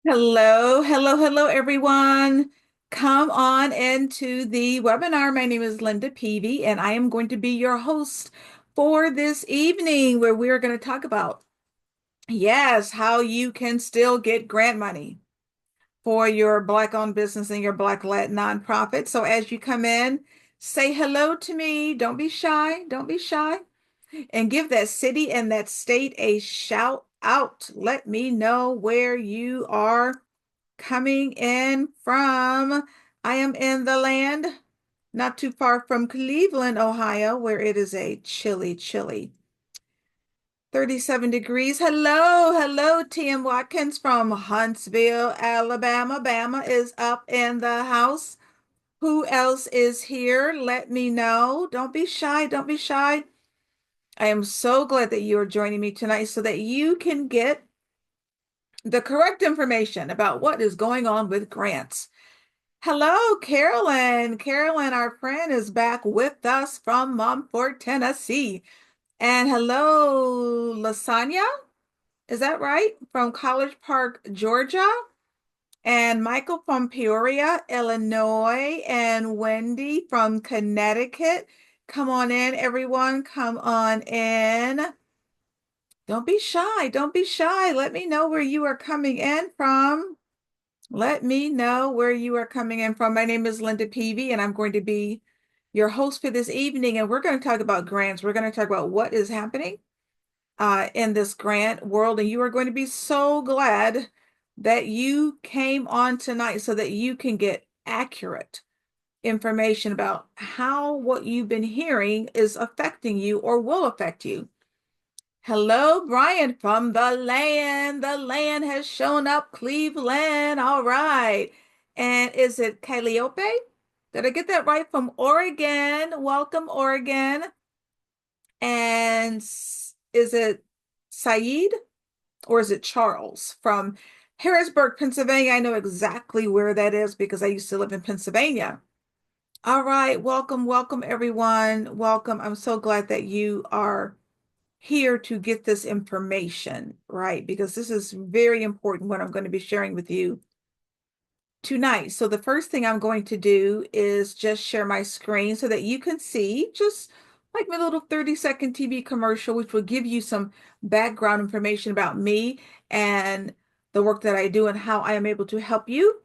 Hello, hello, hello, everyone. Come on into the webinar. My name is Linda Peavy, and I am going to be your host for this evening, where we are going to talk about, yes, how you can still get grant money for your Black-owned business and your Black-led nonprofit. So as you come in, say hello to me. Don't be shy. Don't be shy. And give that city and that state a shout out. Let me know where you are coming in from. I am in the land not too far from Cleveland, Ohio, where it is a chilly 37 degrees. Hello, hello, Tim Watkins from Huntsville, Alabama. Bama is up in the house. Who else is here? Let me know. Don't be shy. Don't be shy. I am so glad that you are joining me tonight so that you can get the correct information about what is going on with grants. Hello, Carolyn. Carolyn, our friend, is back with us from Mumford, Tennessee. And hello, Lasagna. Is that right? From College Park, Georgia. And Michael from Peoria, Illinois. And Wendy from Connecticut. Come on in, everyone. Come on in. Don't be shy. Don't be shy. Let me know where you are coming in from. Let me know where you are coming in from. My name is Linda Peavy, and I'm going to be your host for this evening. And we're going to talk about grants. We're going to talk about what is happening in this grant world. And you are going to be so glad that you came on tonight so that you can get accurate information about how what you've been hearing is affecting you or will affect you. Hello, Brian from the land. The land has shown up, Cleveland. All right. And is it Calliope? Did I get that right? From Oregon. Welcome, Oregon. And is it Saeed or is it Charles from Harrisburg, Pennsylvania? I know exactly where that is because I used to live in Pennsylvania. All right. Welcome, welcome, everyone. Welcome. I'm so glad that you are here to get this information, right? Because this is very important what I'm going to be sharing with you tonight. So the first thing I'm going to do is just share my screen so that you can see just like my little 30-second TV commercial, which will give you some background information about me and the work that I do and how I am able to help you.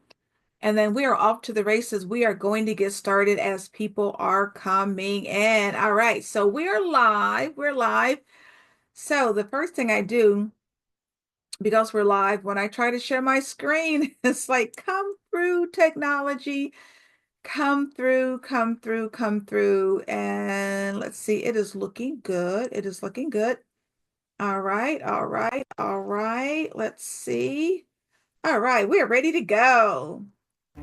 And then we are off to the races. We are going to get started as people are coming in. All right, so we're live. We're live. So the first thing I do, because we're live, when I try to share my screen, it's like, come through technology, come through, come through, come through. And let's see, it is looking good. It is looking good. All right, all right, all right. Let's see. All right, we're ready to go.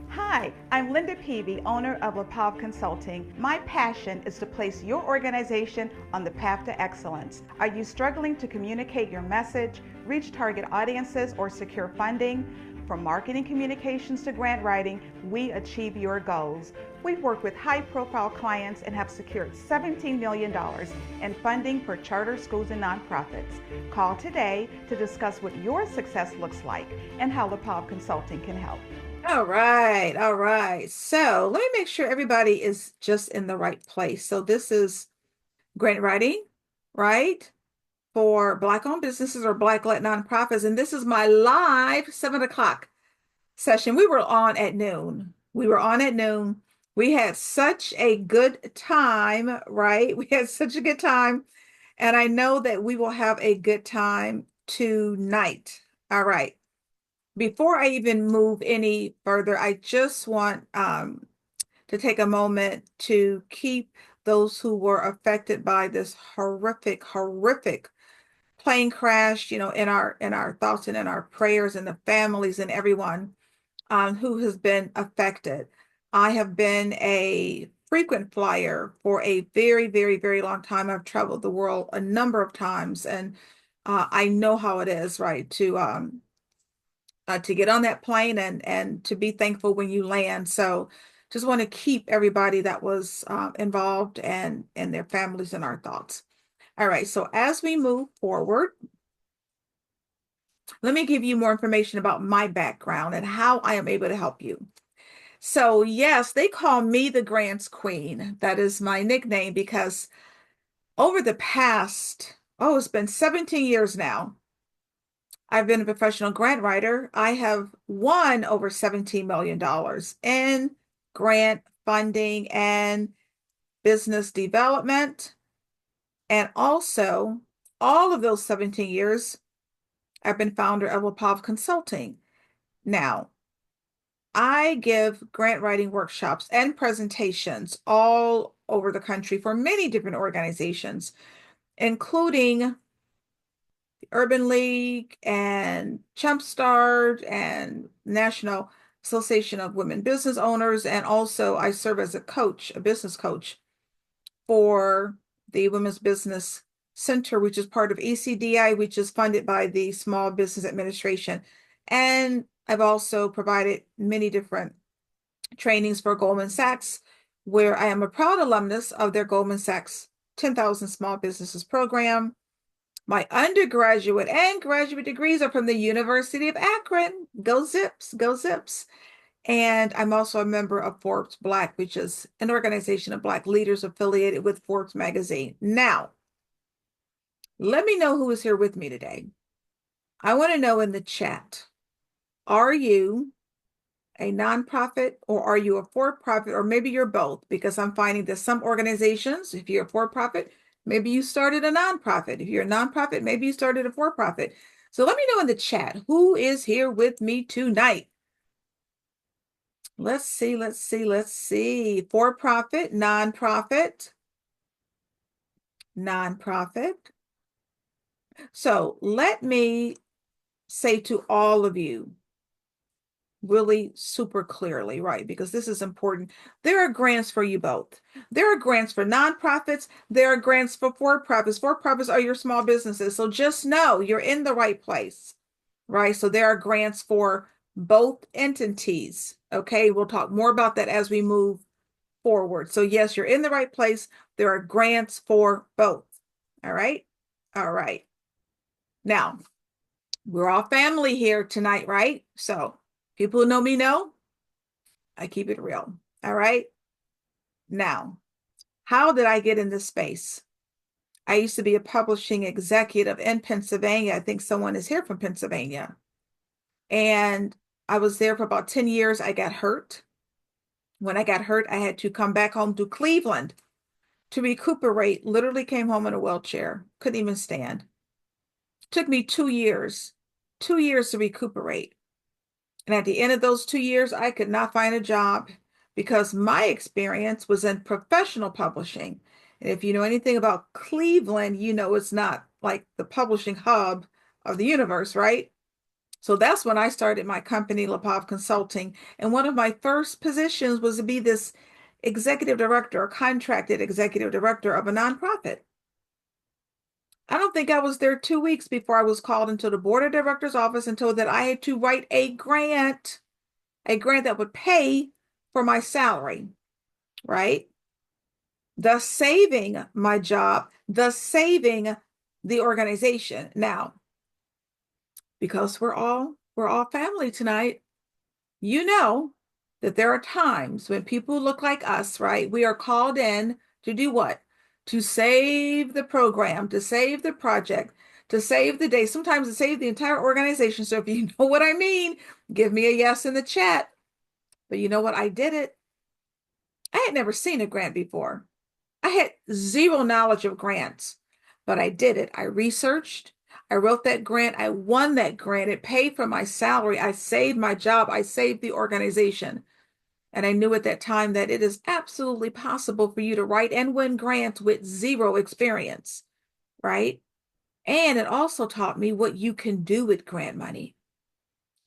Hi, I'm Linda Peavy, owner of LaPav Consulting. My passion is to place your organization on the path to excellence. Are you struggling to communicate your message, reach target audiences, or secure funding? From marketing communications to grant writing, we achieve your goals. We've worked with high-profile clients and have secured $17 million in funding for charter schools and nonprofits. Call today to discuss what your success looks like and how LaPav Consulting can help. All right, all right. So let me make sure everybody is just in the right place. So this is grant writing, right? For Black-owned businesses or Black-led nonprofits. And this is my live 7 o'clock session. We were on at noon. We were on at noon. We had such a good time, right? We had such a good time. And I know that we will have a good time tonight. All right. Before I even move any further, I just want to take a moment to keep those who were affected by this horrific plane crash, in our thoughts and in our prayers and the families and everyone who has been affected. I have been a frequent flyer for a very long time. I've traveled the world a number of times, and I know how it is, right, to get on that plane and to be thankful when you land. So just want to keep everybody that was involved and their families in our thoughts. All right, so as we move forward, Let me give you more information about my background and how I am able to help you. So, yes, they call me the Grants Queen. That is my nickname because over the past, oh, it's been 17 years now. I've been a professional grant writer. I have won over $17 million in grant funding and business development. And also, all of those 17 years, I've been founder of LaPav Consulting. Now, I give grant writing workshops and presentations all over the country for many different organizations, including the Urban League and Jumpstart and National Association of Women Business Owners. And also, I serve as a coach, a business coach for the Women's Business Center, which is part of ECDI, which is funded by the Small Business Administration. And I've also provided many different trainings for Goldman Sachs, where I am a proud alumnus of their Goldman Sachs 10,000 Small Businesses program. My undergraduate and graduate degrees are from the University of Akron. Go Zips, go Zips. And I'm also a member of Forbes Black, which is an organization of Black leaders affiliated with Forbes magazine. Now, let me know who is here with me today. I want to know in the chat, are you a nonprofit or are you a for-profit, or maybe you're both? Because I'm finding that some organizations, if you're a for-profit, maybe you started a nonprofit. If you're a nonprofit, maybe you started a for-profit. So let me know in the chat, who is here with me tonight? Let's see, let's see, let's see. For-profit, nonprofit, nonprofit. So let me say to all of you, really super clearly, right? Because this is important. There are grants for you both. There are grants for nonprofits. There are grants for for-profits. For-profits are your small businesses. So just know you're in the right place, right? So there are grants for both entities. Okay, we'll talk more about that as we move forward. So yes, you're in the right place. There are grants for both. All right. All right. Now, we're all family here tonight, right? So people who know me know I keep it real. All right. Now, how did I get in this space? I used to be a publishing executive in Pennsylvania. I think someone is here from Pennsylvania. And I was there for about 10 years. I got hurt. When I got hurt, I had to come back home to Cleveland to recuperate. Literally came home in a wheelchair, couldn't even stand. Took me 2 years, 2 years to recuperate. And at the end of those 2 years, I could not find a job because my experience was in professional publishing. And if you know anything about Cleveland, you know it's not like the publishing hub of the universe, right? So that's when I started my company, LaPav Consulting. And one of my first positions was to be this executive director, or contracted executive director of a nonprofit. I don't think I was there 2 weeks before I was called into the board of directors office and told that I had to write a grant that would pay for my salary, right? Thus saving my job, thus saving the organization. Now, because we're all family tonight, you know that there are times when people look like us, right? We are called in to do what? To save the program, to save the project, to save the day, sometimes to save the entire organization. So if you know what I mean, give me a yes in the chat. But you know what? I did it. I had never seen a grant before. I had zero knowledge of grants, but I did it. I researched. I wrote that grant. I won that grant. It paid for my salary. I saved my job. I saved the organization. And I knew at that time that it is absolutely possible for you to write and win grants with zero experience, right? And it also taught me what you can do with grant money,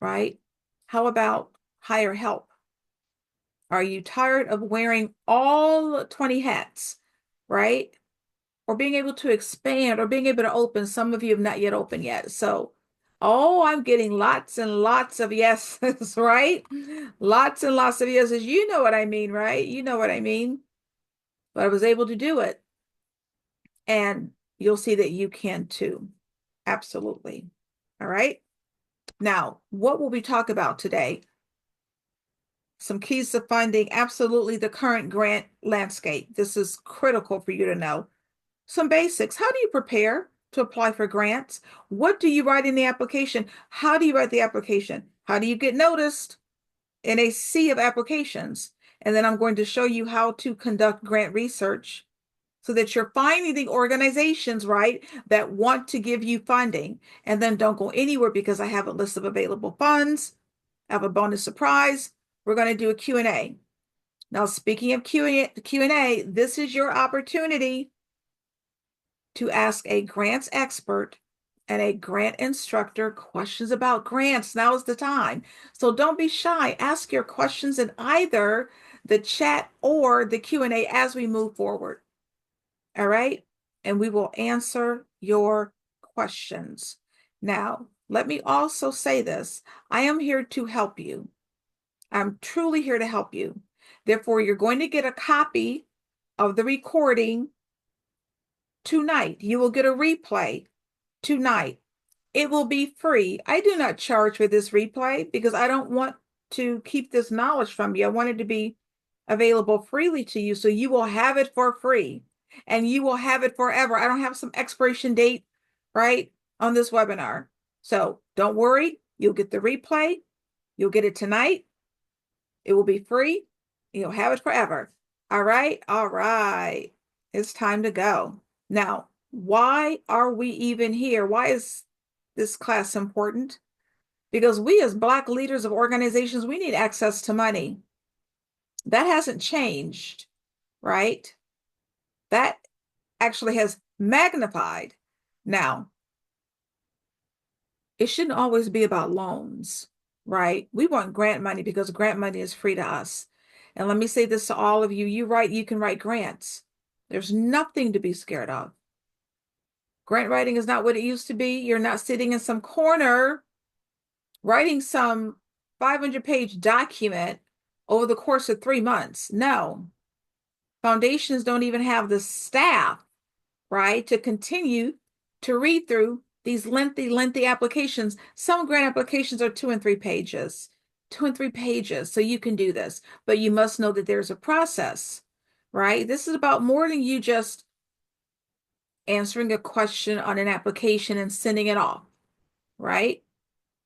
right? How about hire help? Are you tired of wearing all 20 hats, right? Or being able to expand or being able to open? Some of you have not yet opened yet. So, oh, I'm getting lots and lots of yeses, right? Lots and lots of yeses. You know what I mean, right? You know what I mean. But I was able to do it. And you'll see that you can too. Absolutely. All right. Now, what will we talk about today? Some keys to funding, absolutely the current grant landscape. This is critical for you to know. Some basics. How do you prepare to apply for grants? What do you write in the application? How do you write the application? How do you get noticed in a sea of applications? And then I'm going to show you how to conduct grant research so that you're finding the organizations, right, that want to give you funding. And then don't go anywhere because I have a list of available funds. I have a bonus surprise. We're going to do a Q&A. Now, speaking of Q&A, this is your opportunity to ask a grants expert and a grant instructor questions about grants. Now is the time. So don't be shy. Ask your questions in either the chat or the Q&A as we move forward. All right? And we will answer your questions. Now, let me also say this. I am here to help you. I'm truly here to help you. Therefore, you're going to get a copy of the recording tonight. You will get a replay tonight. It will be free. I do not charge for this replay because I don't want to keep this knowledge from you. I want it to be available freely to you so you will have it for free and you will have it forever. I don't have some expiration date, right, on this webinar. So don't worry. You'll get the replay. You'll get it tonight. It will be free. You'll have it forever. All right. All right. It's time to go. Now, why are we even here? Why is this class important? Because we as Black leaders of organizations, we need access to money. That hasn't changed, right? That actually has magnified. Now, it shouldn't always be about loans, right? We want grant money because grant money is free to us. And let me say this to all of you, you can write grants. There's nothing to be scared of. Grant writing is not what it used to be. You're not sitting in some corner writing some 500-page document over the course of 3 months. No. Foundations don't even have the staff, right, to continue to read through these lengthy applications. Some grant applications are 2 and 3 pages, 2 and 3 pages. So you can do this, but you must know that there's a process, right? This is about more than you just answering a question on an application and sending it off, right?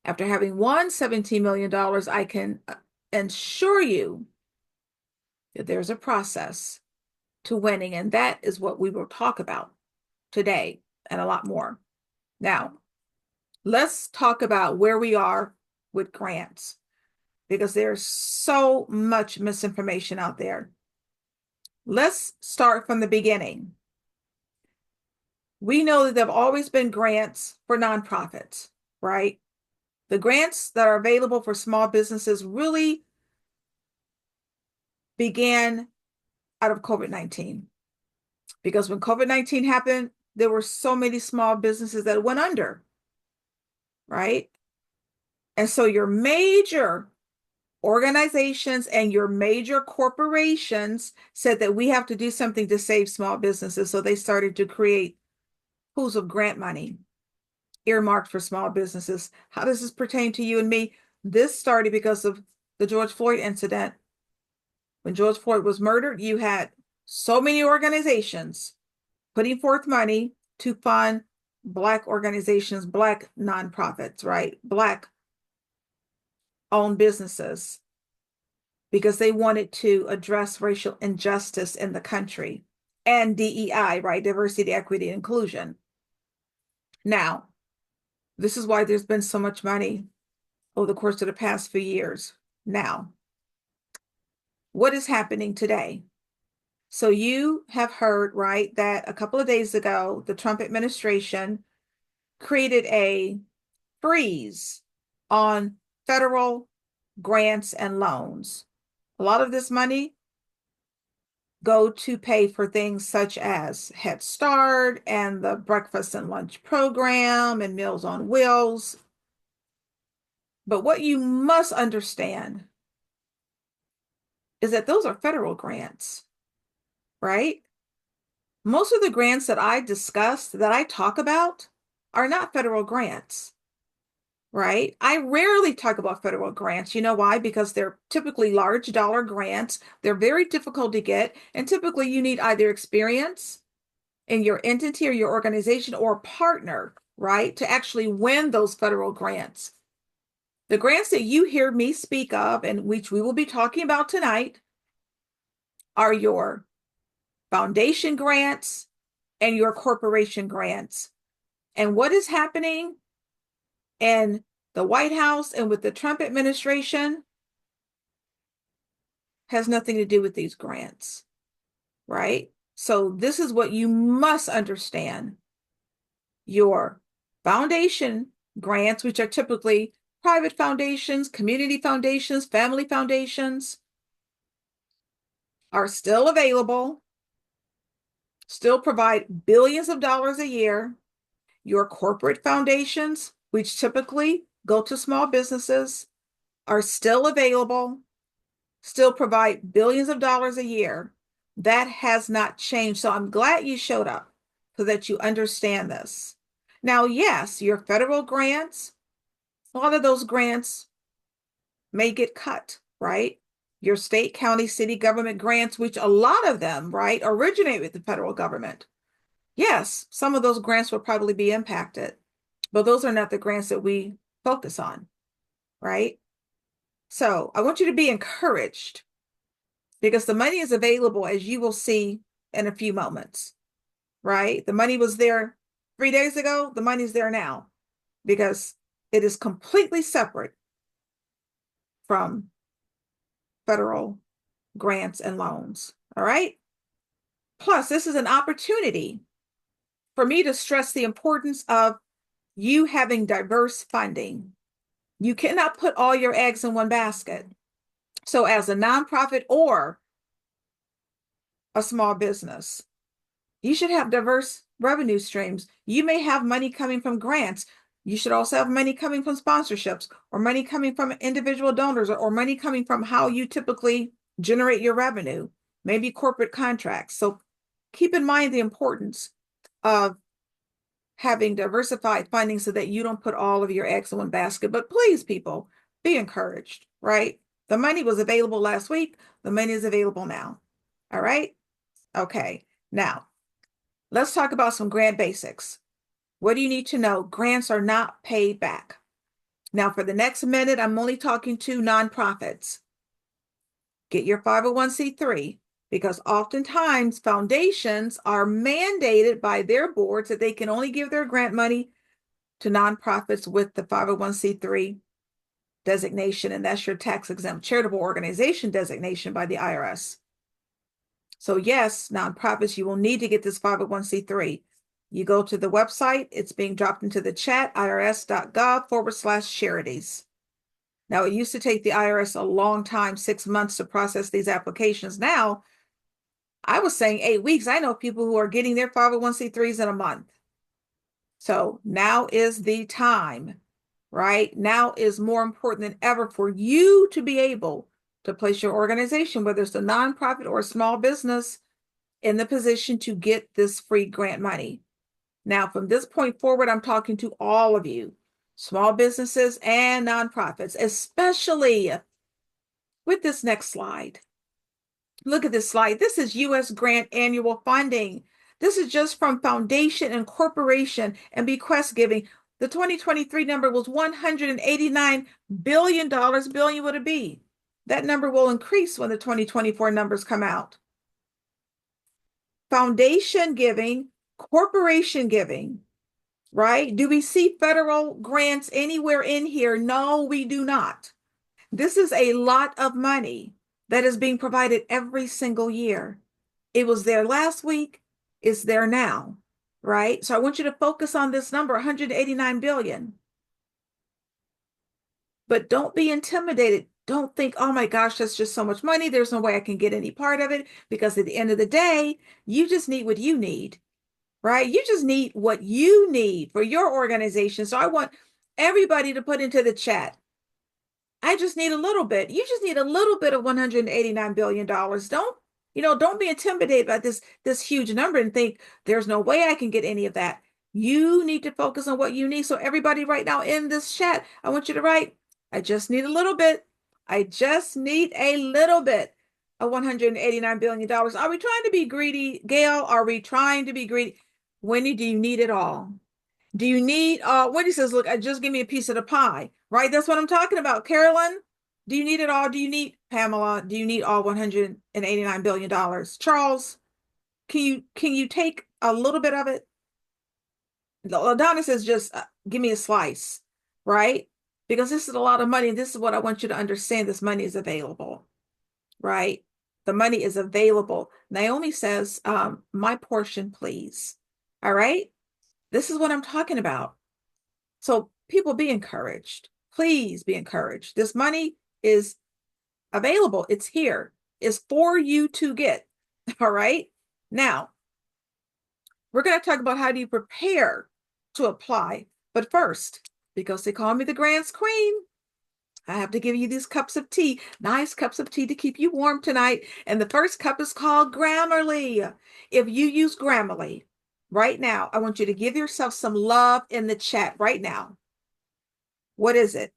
After having won $17 million, I can assure you that there's a process to winning, and that is what we will talk about today and a lot more. Now, let's talk about where we are with grants because there's so much misinformation out there. Let's start from the beginning. We know that there have always been grants for nonprofits, right? The grants that are available for small businesses really began out of COVID-19 because when COVID-19 happened, there were so many small businesses that went under, right? And so your major organizations and your major corporations said that we have to do something to save small businesses. So they started to create pools of grant money earmarked for small businesses. How does this pertain to you and me? This started because of the George Floyd incident. When George Floyd was murdered, you had so many organizations putting forth money to fund Black organizations, Black nonprofits, right? Black owned businesses because they wanted to address racial injustice in the country and DEI, right? Diversity, equity, and inclusion. Now, this is why there's been so much money over the course of the past few years. Now, what is happening today? So you have heard, right, that a couple of days ago, the Trump administration created a freeze on federal grants and loans. A lot of this money go to pay for things such as Head Start and the breakfast and lunch program and Meals on Wheels. But what you must understand is that those are federal grants, right? Most of the grants that I discussed, that I talk about, are not federal grants, right? I rarely talk about federal grants. You know why? Because they're typically large dollar grants. They're very difficult to get. And typically you need either experience in your entity or your organization or a partner, right, to actually win those federal grants. The grants that you hear me speak of, and which we will be talking about tonight, are your foundation grants and your corporation grants. And what is happening in the White House and with the Trump administration has nothing to do with these grants, right? So this is what you must understand. Your foundation grants, which are typically private foundations, community foundations, family foundations, are still available, still provide billions of dollars a year. Your corporate foundations, which typically go to small businesses, are still available, still provide billions of dollars a year. That has not changed. So I'm glad you showed up so that you understand this. Now, yes, your federal grants, a lot of those grants may get cut, right? Your state, county, city government grants, which a lot of them, right, originate with the federal government. Yes, some of those grants will probably be impacted, but those are not the grants that we focus on, right? So I want you to be encouraged because the money is available, as you will see in a few moments, right? The money was there 3 days ago. The money's there now because it is completely separate from federal grants and loans. All right. Plus, this is an opportunity for me to stress the importance of you having diverse funding. You cannot put all your eggs in one basket. So, as a nonprofit or a small business, you should have diverse revenue streams. You may have money coming from grants. You should also have money coming from sponsorships or money coming from individual donors or money coming from how you typically generate your revenue, maybe corporate contracts. So keep in mind the importance of having diversified funding so that you don't put all of your eggs in one basket. But please, people, be encouraged, right? The money was available last week. The money is available now. All right. Okay. Now, let's talk about some grant basics. What do you need to know? Grants are not paid back. Now, for the next minute, I'm only talking to nonprofits. Get your 501c3 because oftentimes foundations are mandated by their boards that they can only give their grant money to nonprofits with the 501c3 designation, and that's your tax exempt charitable organization designation by the IRS. So yes, nonprofits, you will need to get this 501c3. You go to the website, it's being dropped into the chat, irs.gov/charities. Now, it used to take the IRS a long time, 6 months to process these applications. Now, I was saying 8 weeks. I know people who are getting their 501c3s in a month. So now is the time, right? Now is more important than ever for you to be able to place your organization, whether it's a nonprofit or a small business, in the position to get this free grant money. Now, from this point forward, I'm talking to all of you, small businesses and nonprofits, especially with this next slide. Look at this slide. This is U.S. grant annual funding. This is just from foundation and corporation and bequest giving. The 2023 number was $189 billion. Billion would it be? That number will increase when the 2024 numbers come out. Foundation giving, corporation giving, right? Do we see federal grants anywhere in here? No, we do not. This is a lot of money that is being provided every single year. It was there last week, it's there now, right? So I want you to focus on this number, 189 billion. But don't be intimidated. Don't think, oh my gosh, that's just so much money. There's no way I can get any part of it. Because at the end of the day, you just need what you need, right? You just need what you need for your organization. So I want everybody to put into the chat, I just need a little bit. You just need a little bit of $189 billion. Don't be intimidated by this huge number and think there's no way I can get any of that. You need to focus on what you need. So everybody right now in this chat, I want you to write, I just need a little bit. I just need a little bit of $189 billion. Are we trying to be greedy, Gail? Are we trying to be greedy? Wendy, do you need it all? Do you need, Wendy says, look, just give me a piece of the pie, right? That's what I'm talking about. Carolyn, do you need it all? Do you need, Pamela, do you need all $189 billion? Charles, can you take a little bit of it? LaDonna says, just give me a slice, right? Because this is a lot of money. And this is what I want you to understand. This money is available, right? The money is available. Naomi says, my portion, please. All right. This is what I'm talking about. So people, be encouraged. Please be encouraged. This money is available. It's here. It's for you to get. All right. Now, we're going to talk about how do you prepare to apply. But first, because they call me the Grants Queen, I have to give you these cups of tea, nice cups of tea to keep you warm tonight. And the first cup is called Grammarly. If you use Grammarly right now, I want you to give yourself some love in the chat right now. What is it?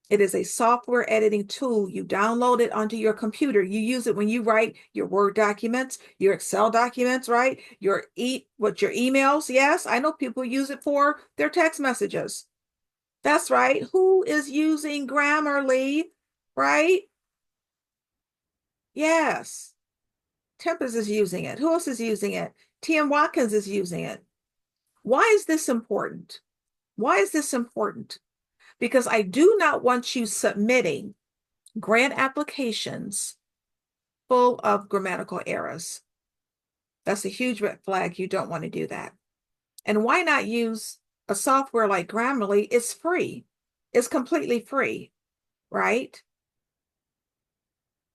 It is a software editing tool. You download it onto your computer. You use it when you write your Word documents, your Excel documents, right? Your emails. Yes, I know people use it for their text messages. That's right. Who is using Grammarly, right? Yes. Tempest is using it. Who else is using it? T.M. Watkins is using it. Why is this important? Why is this important? Because I do not want you submitting grant applications full of grammatical errors. That's a huge red flag. You don't want to do that. And why not use a software like Grammarly? It's free. It's completely free, right?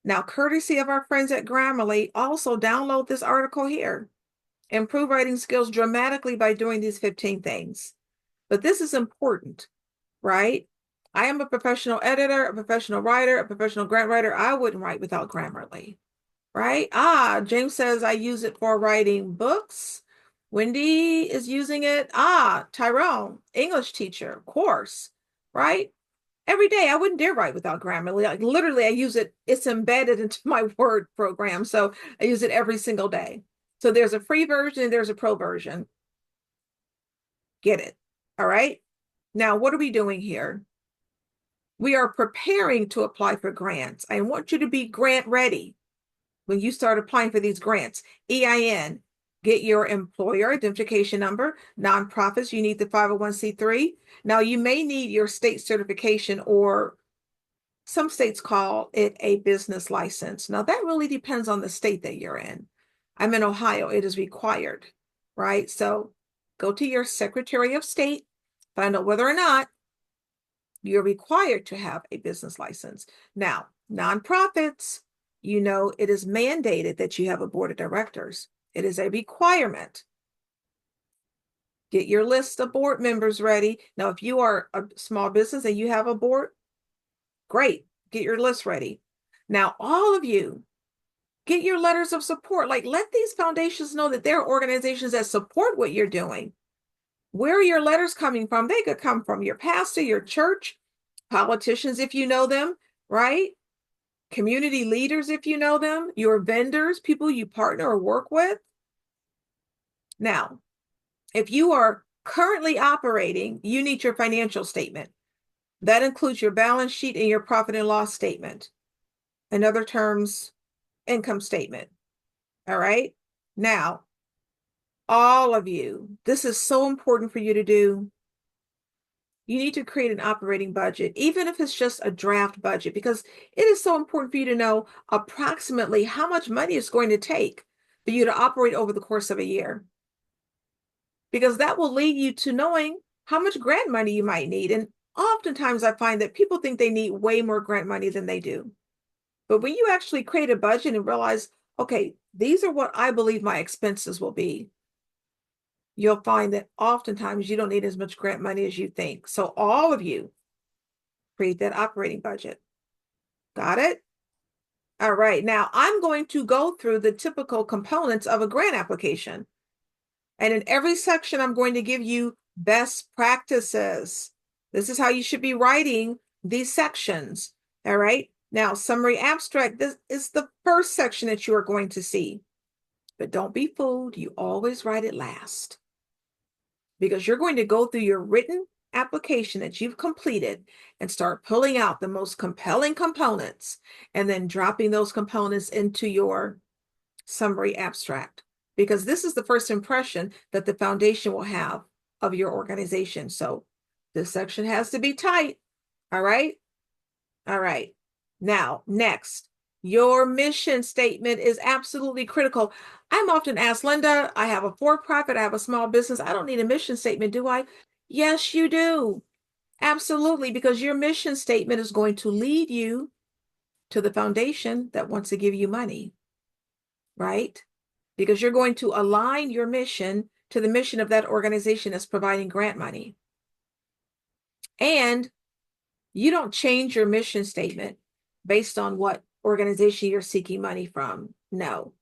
Now, courtesy of our friends at Grammarly, also download this article here. Improve writing skills dramatically by doing these 15 things. But this is important, right? I am a professional editor, a professional writer, a professional grant writer. I wouldn't write without Grammarly, right? James says I use it for writing books. Wendy is using it. Tyrone, English teacher, of course, right? Every day. I wouldn't dare write without Grammarly. Like literally, I use it. It's embedded into my Word program. So I use it every single day. So there's a free version and there's a pro version. Get it. All right. Now, what are we doing here? We are preparing to apply for grants. I want you to be grant ready when you start applying for these grants. EIN, get your employer identification number. Nonprofits, you need the 501c3. Now, you may need your state certification, or some states call it a business license. Now, that really depends on the state that you're in. I'm in Ohio. It is required, right? So go to your Secretary of State, find out whether or not you're required to have a business license. Now, nonprofits, it is mandated that you have a board of directors. It is a requirement. Get your list of board members ready. Now, if you are a small business and you have a board, great. Get your list ready. Now, all of you, get your letters of support. Like, let these foundations know that there are organizations that support what you're doing. Where are your letters coming from? They could come from your pastor, your church, politicians, if you know them, right? Community leaders, if you know them, your vendors, people you partner or work with. Now, if you are currently operating, you need your financial statement. That includes your balance sheet and your profit and loss statement. In other terms, income statement. All right. Now, all of you, this is so important for you to do. You need to create an operating budget, even if it's just a draft budget, because it is so important for you to know approximately how much money it's going to take for you to operate over the course of a year. Because that will lead you to knowing how much grant money you might need. And oftentimes I find that people think they need way more grant money than they do. But when you actually create a budget and realize, okay, these are what I believe my expenses will be, you'll find that oftentimes you don't need as much grant money as you think. So all of you, create that operating budget. Got it? All right. Now I'm going to go through the typical components of a grant application. And in every section, I'm going to give you best practices. This is how you should be writing these sections. All right. Now, summary abstract, this is the first section that you are going to see. But don't be fooled. You always write it last because you're going to go through your written application that you've completed and start pulling out the most compelling components and then dropping those components into your summary abstract, because this is the first impression that the foundation will have of your organization. So this section has to be tight. All right. All right. Now, next, your mission statement is absolutely critical. I'm often asked, Linda, I have a for-profit, I have a small business. I don't need a mission statement, do I? Yes, you do. Absolutely, because your mission statement is going to lead you to the foundation that wants to give you money, right? Because you're going to align your mission to the mission of that organization that's providing grant money. And you don't change your mission statement based on what organization you're seeking money from. No,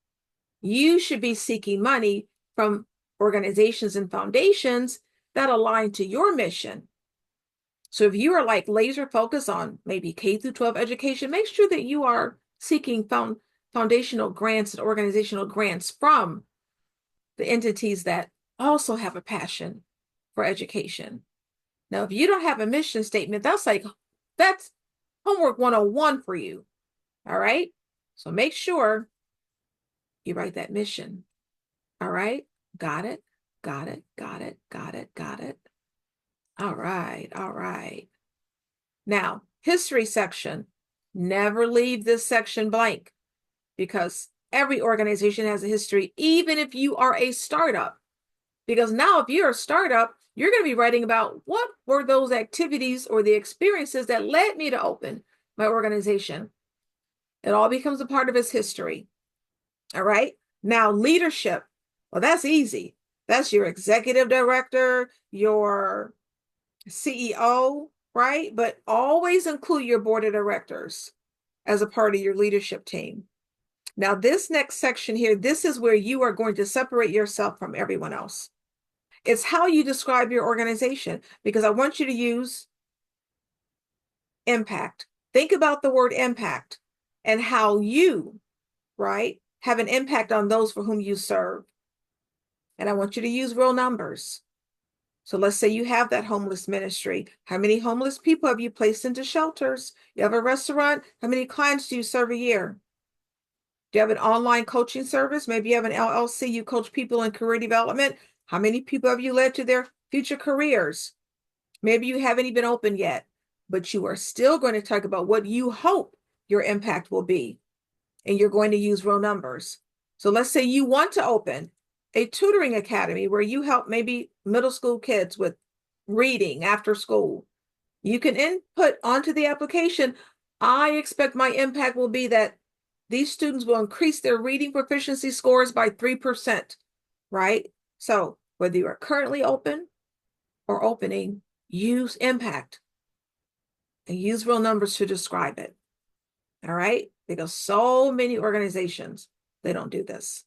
you should be seeking money from organizations and foundations that align to your mission. So if you are like laser focused on maybe K through 12 education, make sure that you are seeking foundational grants and organizational grants from the entities that also have a passion for education. Now, if you don't have a mission statement, that's homework 101 for you. All right. So make sure you write that mission. All right. Got it. Got it. Got it. Got it. Got it. All right. All right. Now, history section. Never leave this section blank because every organization has a history, even if you are a startup. Because now, if you're a startup, you're going to be writing about what were those activities or the experiences that led me to open my organization. It all becomes a part of its history. All right. Now, leadership. Well, that's easy. That's your executive director, your CEO, right? But always include your board of directors as a part of your leadership team. Now, this next section here, this is where you are going to separate yourself from everyone else. It's how you describe your organization, because I want you to use impact. Think about the word impact and how you, right, have an impact on those for whom you serve. And I want you to use real numbers. So let's say you have that homeless ministry. How many homeless people have you placed into shelters? You have a restaurant. How many clients do you serve a year? Do you have an online coaching service? Maybe you have an LLC. You coach people in career development. How many people have you led to their future careers? Maybe you haven't even opened yet, but you are still going to talk about what you hope your impact will be. And you're going to use real numbers. So let's say you want to open a tutoring academy where you help maybe middle school kids with reading after school. You can input onto the application, I expect my impact will be that these students will increase their reading proficiency scores by 3%, right? So whether you are currently open or opening, use impact and use real numbers to describe it. All right? Because so many organizations, they don't do this.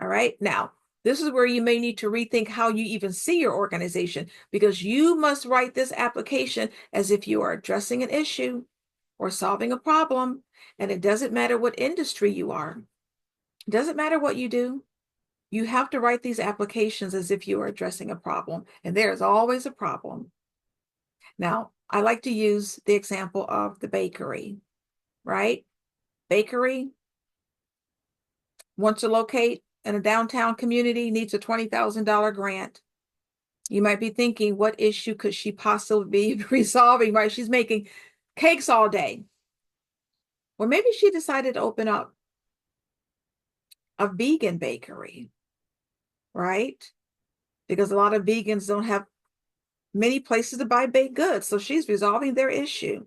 All right? Now, this is where you may need to rethink how you even see your organization, because you must write this application as if you are addressing an issue or solving a problem. And it doesn't matter what industry you are. It doesn't matter what you do. You have to write these applications as if you are addressing a problem. And there is always a problem. Now, I like to use the example of the bakery, right? Bakery wants to locate in a downtown community, needs a $20,000 grant. You might be thinking, what issue could she possibly be resolving, right? She's making cakes all day. Or maybe she decided to open up a vegan bakery, right? Because a lot of vegans don't have many places to buy baked goods. So she's resolving their issue.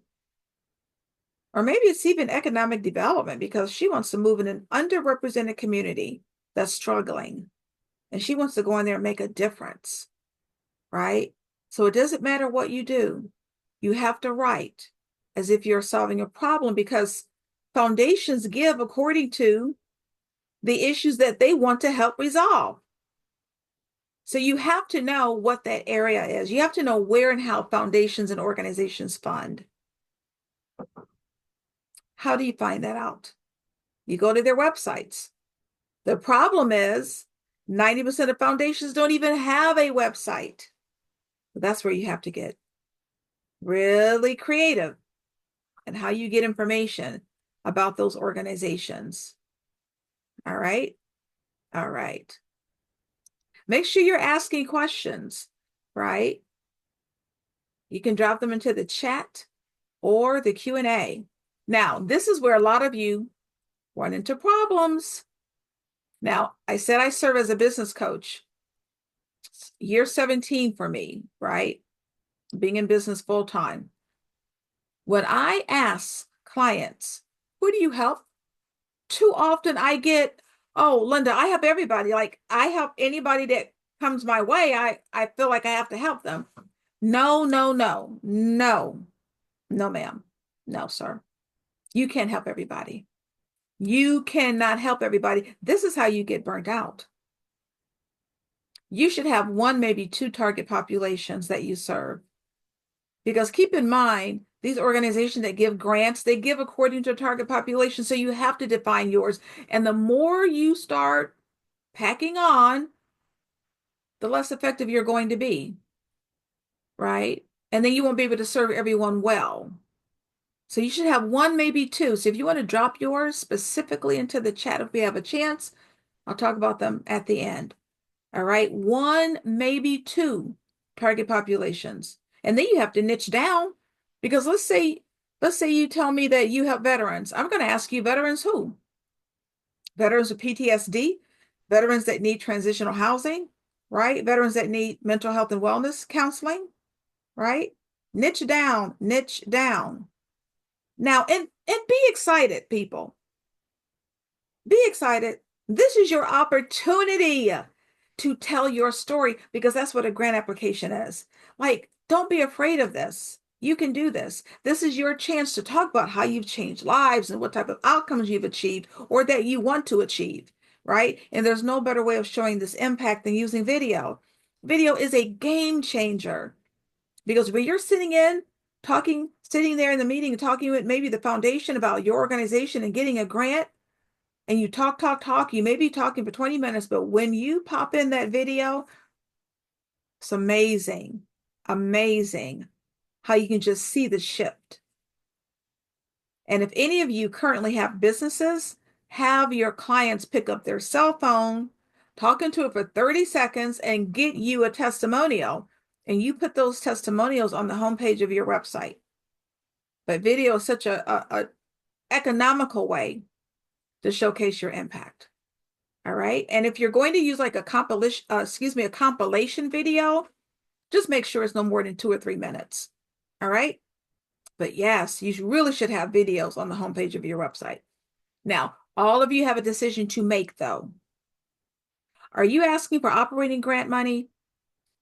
Or maybe it's even economic development because she wants to move in an underrepresented community that's struggling. And she wants to go in there and make a difference, right? So it doesn't matter what you do. You have to write as if you're solving a problem, because foundations give according to the issues that they want to help resolve. So you have to know what that area is. You have to know where and how foundations and organizations fund. How do you find that out? You go to their websites. The problem is 90% of foundations don't even have a website. That's where you have to get really creative and how you get information about those organizations. All right. All right. Make sure you're asking questions, right? You can drop them into the chat or the Q&A. Now, this is where a lot of you run into problems. Now, I said I serve as a business coach. Year 17 for me, right? Being in business full time. When I ask clients, who do you help? Too often I get, oh, Linda, I help everybody. Like I help anybody that comes my way. I feel like I have to help them. No, no, no, no, no, ma'am. No, sir. You can't help everybody. You cannot help everybody. This is how you get burnt out. You should have one, maybe two target populations that you serve. Because keep in mind, these organizations that give grants, they give according to a target population. So you have to define yours. And the more you start packing on, the less effective you're going to be, right? And then you won't be able to serve everyone well. So you should have one, maybe two. So if you want to drop yours specifically into the chat, if we have a chance, I'll talk about them at the end. All right. One, maybe two target populations. And then you have to niche down because let's say you tell me that you help veterans. I'm going to ask you veterans who? Veterans with PTSD, veterans that need transitional housing, right? Veterans that need mental health and wellness counseling, right? Niche down, niche down. Now, and be excited, people. Be excited. This is your opportunity to tell your story because that's what a grant application is. Like, don't be afraid of this. You can do this. This is your chance to talk about how you've changed lives and what type of outcomes you've achieved or that you want to achieve, right? And there's no better way of showing this impact than using video. Video is a game changer because when you're sitting there in the meeting and talking with maybe the foundation about your organization and getting a grant, and you talk, you may be talking for 20 minutes, but when you pop in that video, it's amazing, amazing how you can just see the shift. And if any of you currently have businesses, have your clients pick up their cell phone, talk into it for 30 seconds and get you a testimonial. And you put those testimonials on the homepage of your website. But video is such a economical way to showcase your impact. All right. And if you're going to use like a compilation video, just make sure it's no more than 2 or 3 minutes. All right. But yes, you really should have videos on the homepage of your website. Now, all of you have a decision to make though. Are you asking for operating grant money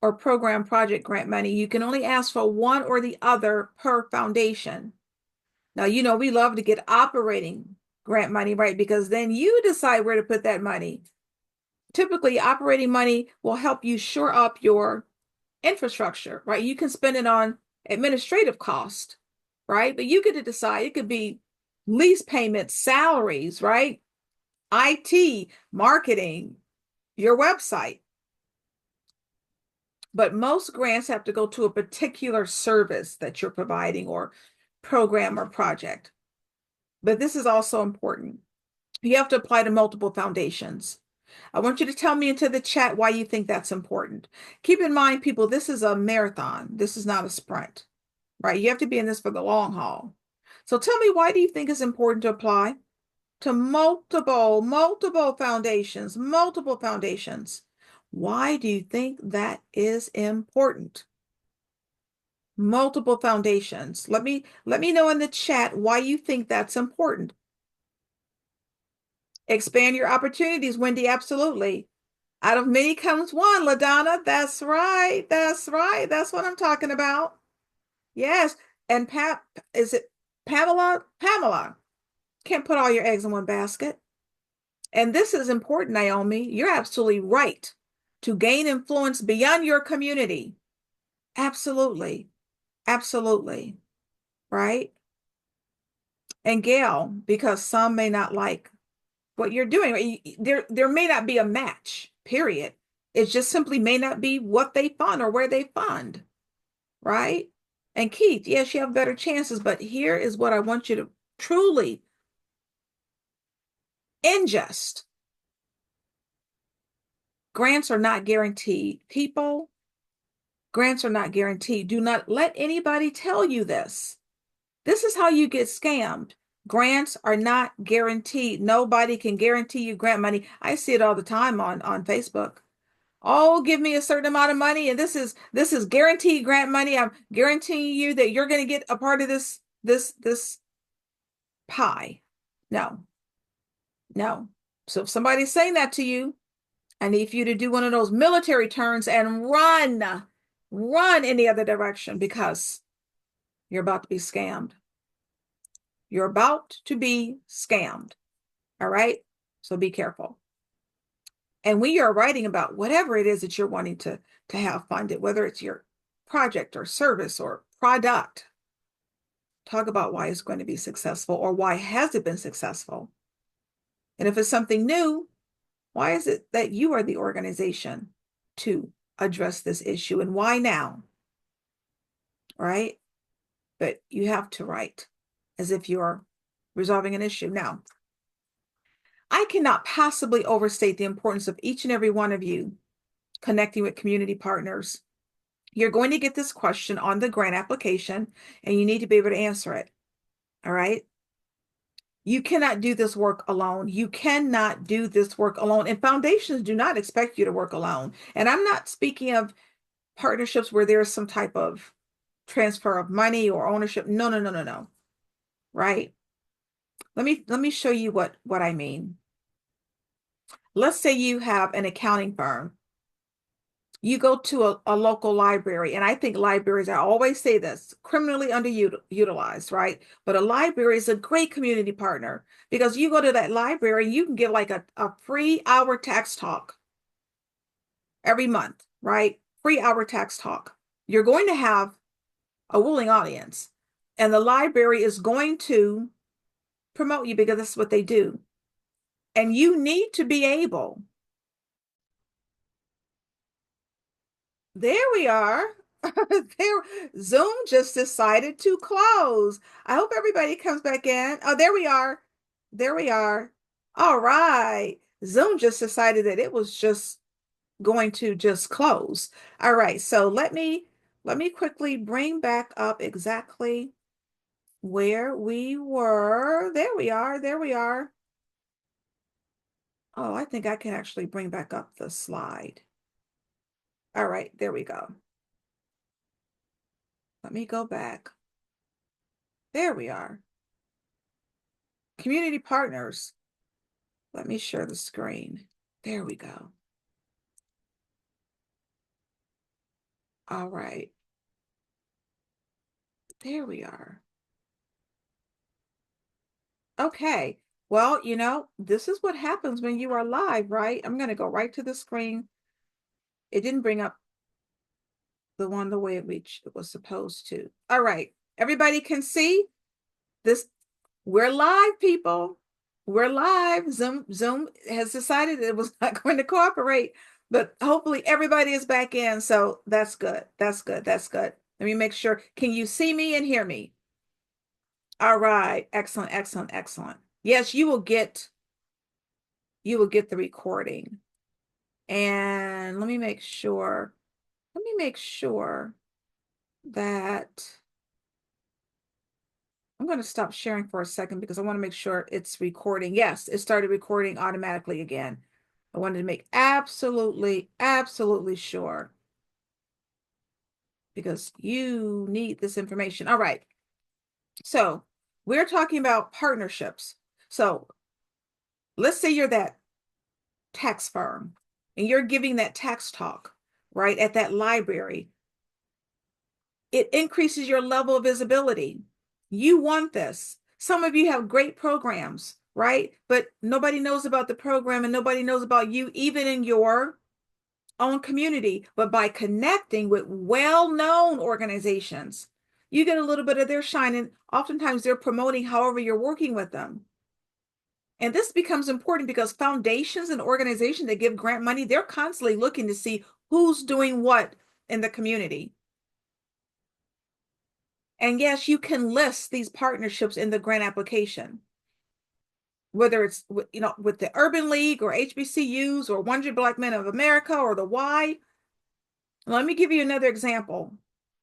or program project grant money? You can only ask for one or the other per foundation. Now, we love to get operating grant money, right? Because then you decide where to put that money. Typically, operating money will help you shore up your infrastructure, right? You can spend it on administrative cost, right? But you get to decide. It could be lease payments, salaries, right? IT, marketing, your website. But most grants have to go to a particular service that you're providing or program or project. But this is also important. You have to apply to multiple foundations. I want you to tell me into the chat why you think that's important. Keep in mind, people, this is a marathon. This is not a sprint, right? You have to be in this for the long haul. So tell me, why do you think it's important to apply to multiple foundations, multiple foundations? Why do you think that is important? Multiple foundations. Let me know in the chat why you think that's important. Expand your opportunities, Wendy. Absolutely. Out of many comes one, LaDonna. That's right. That's right. That's what I'm talking about. Yes. And is it Pamela? Pamela. Can't put all your eggs in one basket. And this is important, Naomi. You're absolutely right. to gain influence beyond your community. Absolutely. Absolutely. Right? And Gail, because some may not like what you're doing, right? There may not be a match, period. It just simply may not be what they fund or where they fund, right? And Keith, yes, you have better chances, but here is what I want you to truly ingest. Grants are not guaranteed. People, grants are not guaranteed. Do not let anybody tell you this. This is how you get scammed. Grants are not guaranteed. Nobody can guarantee you grant money. I see it all the time on Facebook. Oh, give me a certain amount of money, and this is guaranteed grant money. I'm guaranteeing you that you're going to get a part of this pie. No, no. So if somebody's saying that to you, I need for you to do one of those military turns and run in the other direction because you're about to be scammed. You're about to be scammed. All right. So be careful. And when you're writing about whatever it is that you're wanting to have funded, whether it's your project or service or product, talk about why it's going to be successful or why has it been successful. And if it's something new, why is it that you are the organization to address this issue and why now? Right? But you have to write as if you're resolving an issue. Now, I cannot possibly overstate the importance of each and every one of you connecting with community partners. You're going to get this question on the grant application, and you need to be able to answer it. All right. You cannot do this work alone. You cannot do this work alone. And foundations do not expect you to work alone. And I'm not speaking of partnerships where there's some type of transfer of money or ownership. No, no, no, no, no. Right. Let me show you what I mean. Let's say you have an accounting firm. You go to a local library, and I think libraries, I always say this, criminally underutilized, right? But a library is a great community partner because you go to that library, you can get like a free hour tax talk every month, right? Free hour tax talk. You're going to have a willing audience, and the library is going to promote you because that's what they do. And you need to be able. There we are. There, Zoom just decided to close. I hope everybody comes back in. Oh, there we are. There we are. All right. Zoom just decided that it was just going to just close. All right. So let me quickly bring back up exactly where we were. There we are. There we are. Oh, I think I can actually bring back up the slide. All right. There we go. Let me go back. There we are. Community partners. Let me share the screen. There we go. All right. There we are. Okay. Well, this is what happens when you are live, right? I'm going to go right to the screen. It didn't bring up the one the way it was supposed to. All right. Everybody can see this. We're live, people. We're live. Zoom has decided it was not going to cooperate, but hopefully everybody is back in. So that's good. That's good. That's good. Let me make sure. Can you see me and hear me? All right. Excellent, excellent, excellent. Yes, you will get the recording. And let me make sure that I'm going to stop sharing for a second because I want to make sure it's recording. Yes, it started recording automatically again. I wanted to make absolutely, absolutely sure because you need this information. All right. So we're talking about partnerships. So let's say you're that tax firm and you're giving that tax talk, right, at that library. It increases your level of visibility. You want this. Some of you have great programs, right? But nobody knows about the program and nobody knows about you, even in your own community, but by connecting with well-known organizations, you get a little bit of their shine. And oftentimes they're promoting however you're working with them. And this becomes important because foundations and organizations that give grant money, they're constantly looking to see who's doing what in the community. And yes, you can list these partnerships in the grant application, whether it's with the Urban League or HBCUs or 100 Black Men of America or the Y. Let me give you another example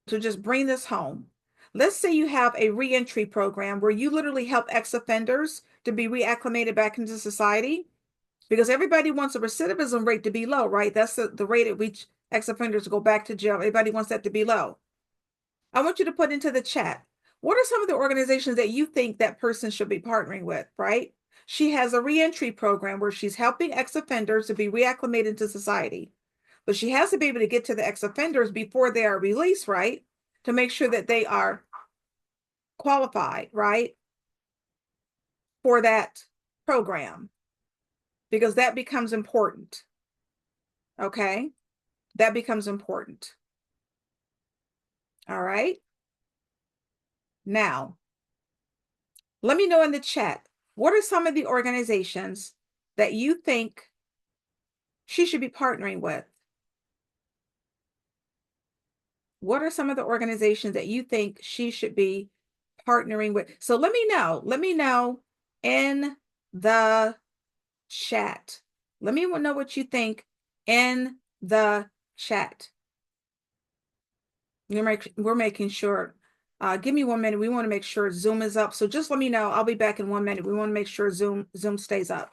to just bring this home. Let's say you have a reentry program where you literally help ex-offenders to be reacclimated back into society, because everybody wants a recidivism rate to be low, right? That's the rate at which ex-offenders go back to jail. Everybody wants that to be low. I want you to put into the chat, what are some of the organizations that you think that person should be partnering with, right? She has a reentry program where she's helping ex-offenders to be reacclimated into society. But she has to be able to get to the ex-offenders before they are released, right? To make sure that they are qualified, right? For that program, because that becomes important. Okay? That becomes important. All right? Now, let me know in the chat, what are some of the organizations that you think she should be partnering with? What are some of the organizations that you think she should be partnering with? So let me know. Let me know in the chat. Let me know what you think in the chat. We're making sure. Give me 1 minute. We want to make sure Zoom is up. So just let me know. I'll be back in 1 minute. We want to make sure Zoom stays up.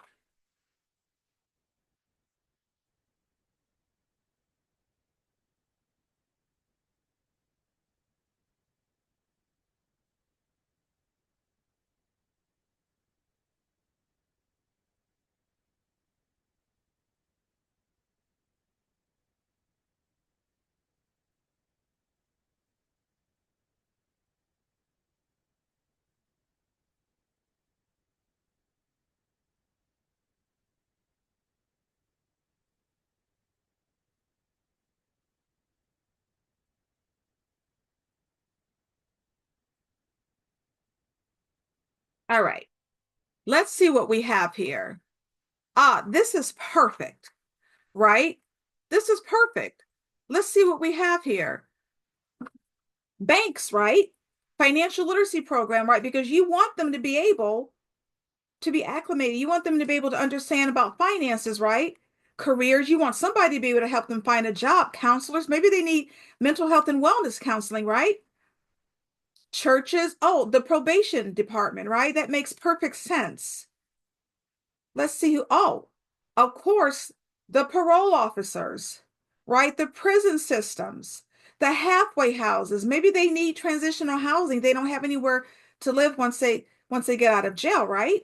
All right. Let's see what we have here. This is perfect, right? This is perfect. Let's see what we have here. Banks, right? Financial literacy program, right? Because you want them to be able to be acclimated. You want them to be able to understand about finances, right? Careers, you want somebody to be able to help them find a job. Counselors, maybe they need mental health and wellness counseling, right? Churches, oh, the probation department, right? That makes perfect sense. Let's see who, oh, of course, the parole officers, right? The prison systems, the halfway houses. Maybe they need transitional housing. They don't have anywhere to live once they get out of jail, right?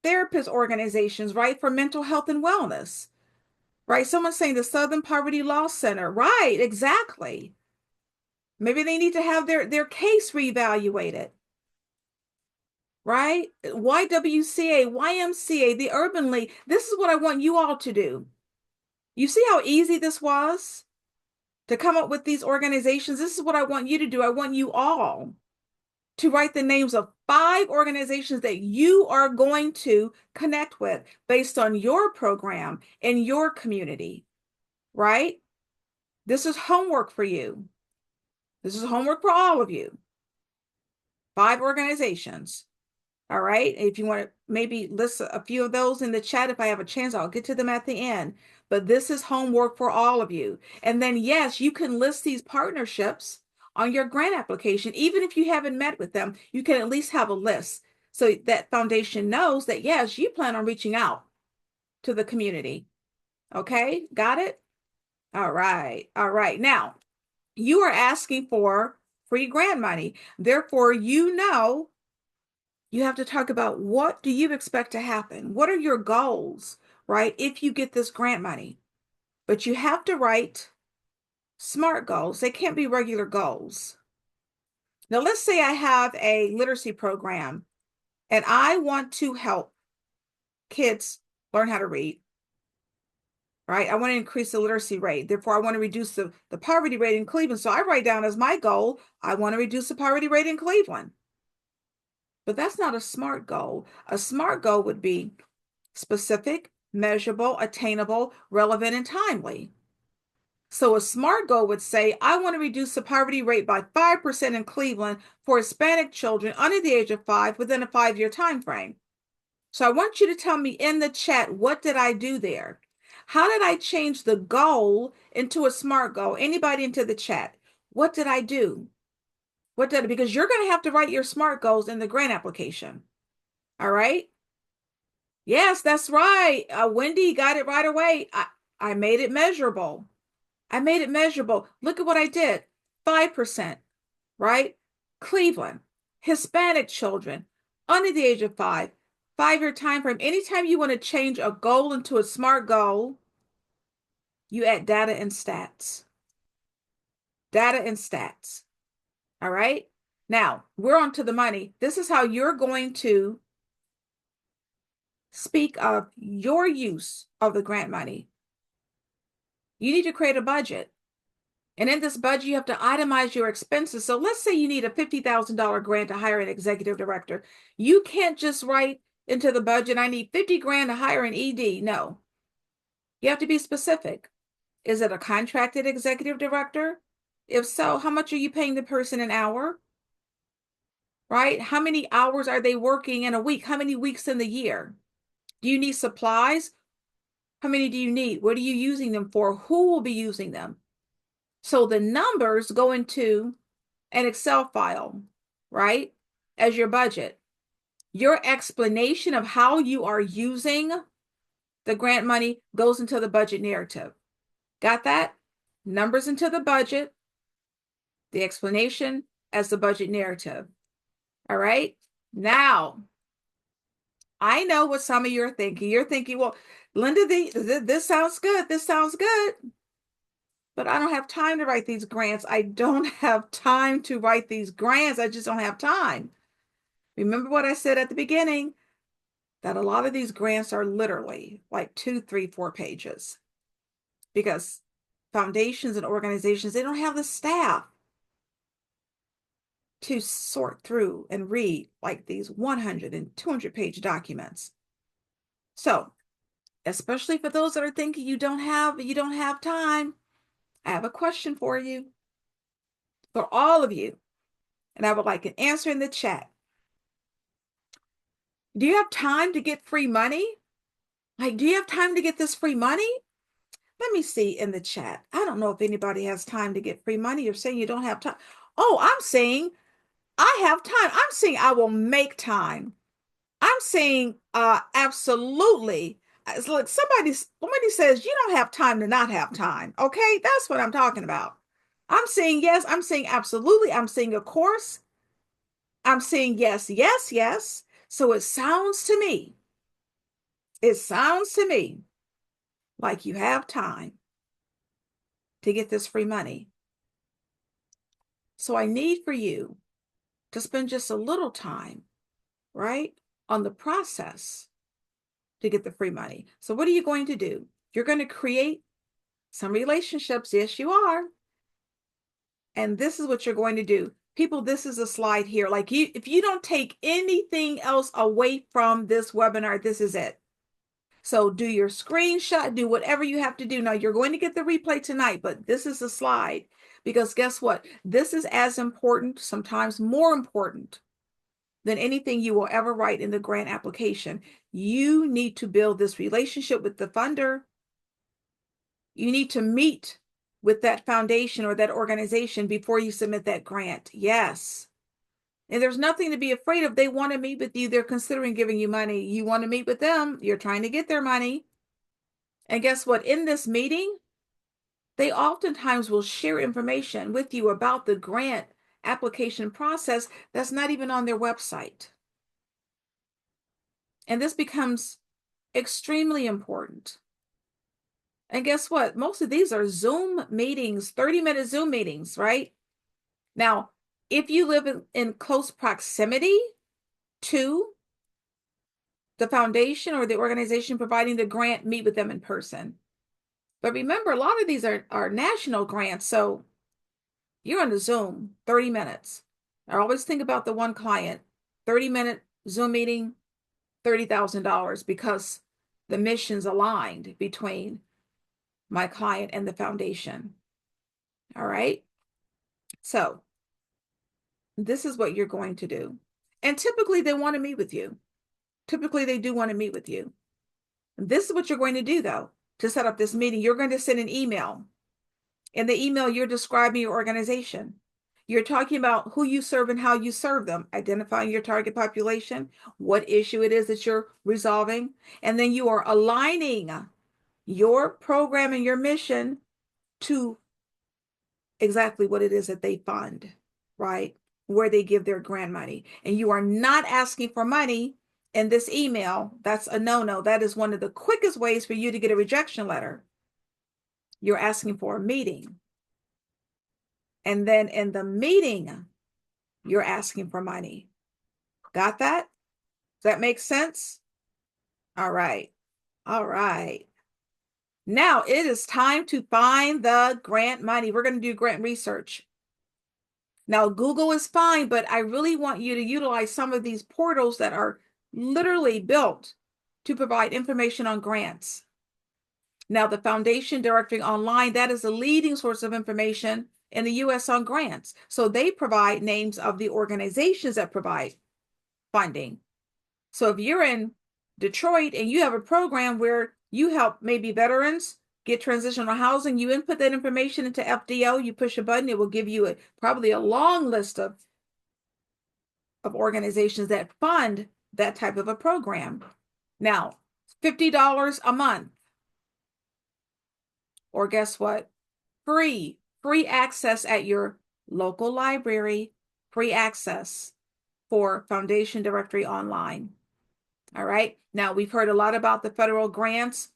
Therapist organizations, right? For mental health and wellness, right? Someone's saying the Southern Poverty Law Center, right? Exactly. Maybe they need to have their case reevaluated, right? YWCA, YMCA, the Urban League. This is what I want you all to do. You see how easy this was to come up with these organizations? This is what I want you to do. I want you all to write the names of 5 organizations that you are going to connect with based on your program in your community, right? This is homework for you. This is homework for all of you. 5 organizations. All right. If you want to maybe list a few of those in the chat, if I have a chance, I'll get to them at the end. But this is homework for all of you. And then, yes, you can list these partnerships on your grant application. Even if you haven't met with them, you can at least have a list so that foundation knows that, yes, you plan on reaching out to the community. Okay. Got it? All right. All right. Now, you are asking for free grant money. Therefore, you have to talk about, what do you expect to happen? What are your goals, right? If you get this grant money, but you have to write SMART goals. They can't be regular goals. Now, let's say I have a literacy program and I want to help kids learn how to read. right? I want to increase the literacy rate. Therefore, I want to reduce the poverty rate in Cleveland. So I write down as my goal, I want to reduce the poverty rate in Cleveland. But that's not a SMART goal. A SMART goal would be specific, measurable, attainable, relevant, and timely. So a SMART goal would say, I want to reduce the poverty rate by 5% in Cleveland for Hispanic children under the age of 5 within a 5-year time frame. So I want you to tell me in the chat, what did I do there? How did I change the goal into a SMART goal? Anybody into the chat? What did I do? Because you're going to have to write your SMART goals in the grant application. All right. Yes, that's right. Wendy got it right away. I made it measurable. I made it measurable. Look at what I did. 5%, right? Cleveland, Hispanic children under the age of 5, 5-year time frame. Anytime you want to change a goal into a SMART goal, you add data and stats. Data and stats. All right. Now we're on to the money. This is how you're going to speak of your use of the grant money. You need to create a budget. And in this budget, you have to itemize your expenses. So let's say you need a $50,000 grant to hire an executive director. You can't just write into the budget, I need 50 grand to hire an ED. No, you have to be specific. Is it a contracted executive director? If so, how much are you paying the person an hour? Right? How many hours are they working in a week? How many weeks in the year? Do you need supplies? How many do you need? What are you using them for? Who will be using them? So the numbers go into an Excel file, right? As your budget. Your explanation of how you are using the grant money goes into the budget narrative. Got that? Numbers into the budget, the explanation as the budget narrative. All right. Now, I know what some of you are thinking. You're thinking, well, Linda, this sounds good. This sounds good. But I don't have time to write these grants. I don't have time to write these grants. I just don't have time. Remember what I said at the beginning, that a lot of these grants are literally like 2, 3, 4 pages because foundations and organizations, they don't have the staff to sort through and read like these 100 and 200-page documents. So, especially for those that are thinking you don't have time, I have a question for you, for all of you, and I would like an answer in the chat. Do you have time to get free money? Like, do you have time to get this free money? Let me see in the chat. I don't know if anybody has time to get free money. You're saying you don't have time. Oh, I'm saying I have time. I'm saying I will make time. I'm saying absolutely. It's like somebody says you don't have time to not have time. Okay, that's what I'm talking about. I'm saying yes. I'm saying absolutely. I'm saying of course. I'm saying yes, yes, yes. So it sounds to me like you have time to get this free money. So I need for you to spend just a little time, right, on the process to get the free money. So what are you going to do? You're going to create some relationships. Yes, you are. And this is what you're going to do. People, this is a slide here. Like if you don't take anything else away from this webinar, this is it. So do your screenshot, do whatever you have to do. Now you're going to get the replay tonight, but this is a slide because guess what? This is as important, sometimes more important than anything you will ever write in the grant application. You need to build this relationship with the funder. You need to meet with that foundation or that organization before you submit that grant. Yes. And there's nothing to be afraid of. They want to meet with you. They're considering giving you money. You want to meet with them. You're trying to get their money. And guess what? In this meeting, they oftentimes will share information with you about the grant application process that's not even on their website. And this becomes extremely important. And guess what? Most of these are Zoom meetings, 30-minute Zoom meetings, right? Now, if you live in close proximity to the foundation or the organization providing the grant, meet with them in person. But remember, a lot of these are national grants. So you're on a Zoom, 30 minutes. I always think about the one client, 30-minute Zoom meeting, $30,000 because the missions aligned between my client and the foundation. All right. So this is what you're going to do. And typically they want to meet with you. Typically they do want to meet with you. This is what you're going to do though, to set up this meeting. You're going to send an email. In the email, you're describing your organization. You're talking about who you serve and how you serve them, identifying your target population, what issue it is that you're resolving, and then you are aligning your program and your mission to exactly what it is that they fund, right? Where they give their grant money. And you are not asking for money in this email. That's a no-no. That is one of the quickest ways for you to get a rejection letter. You're asking for a meeting. And then in the meeting, you're asking for money. Got that? Does that make sense? All right. All right. Now it is time to find the grant money. We're going to do grant research. Now, Google is fine, but I really want you to utilize some of these portals that are literally built to provide information on grants. Now, the Foundation Directory Online, that is the leading source of information in the US on grants. So they provide names of the organizations that provide funding. So if you're in Detroit and you have a program where you help maybe veterans get transitional housing, you input that information into FDO, you push a button, it will give you probably a long list of organizations that fund that type of a program. Now, $50 a month, or guess what? Free access at your local library, free access for Foundation Directory Online. All right. Now, we've heard a lot about the federal grants.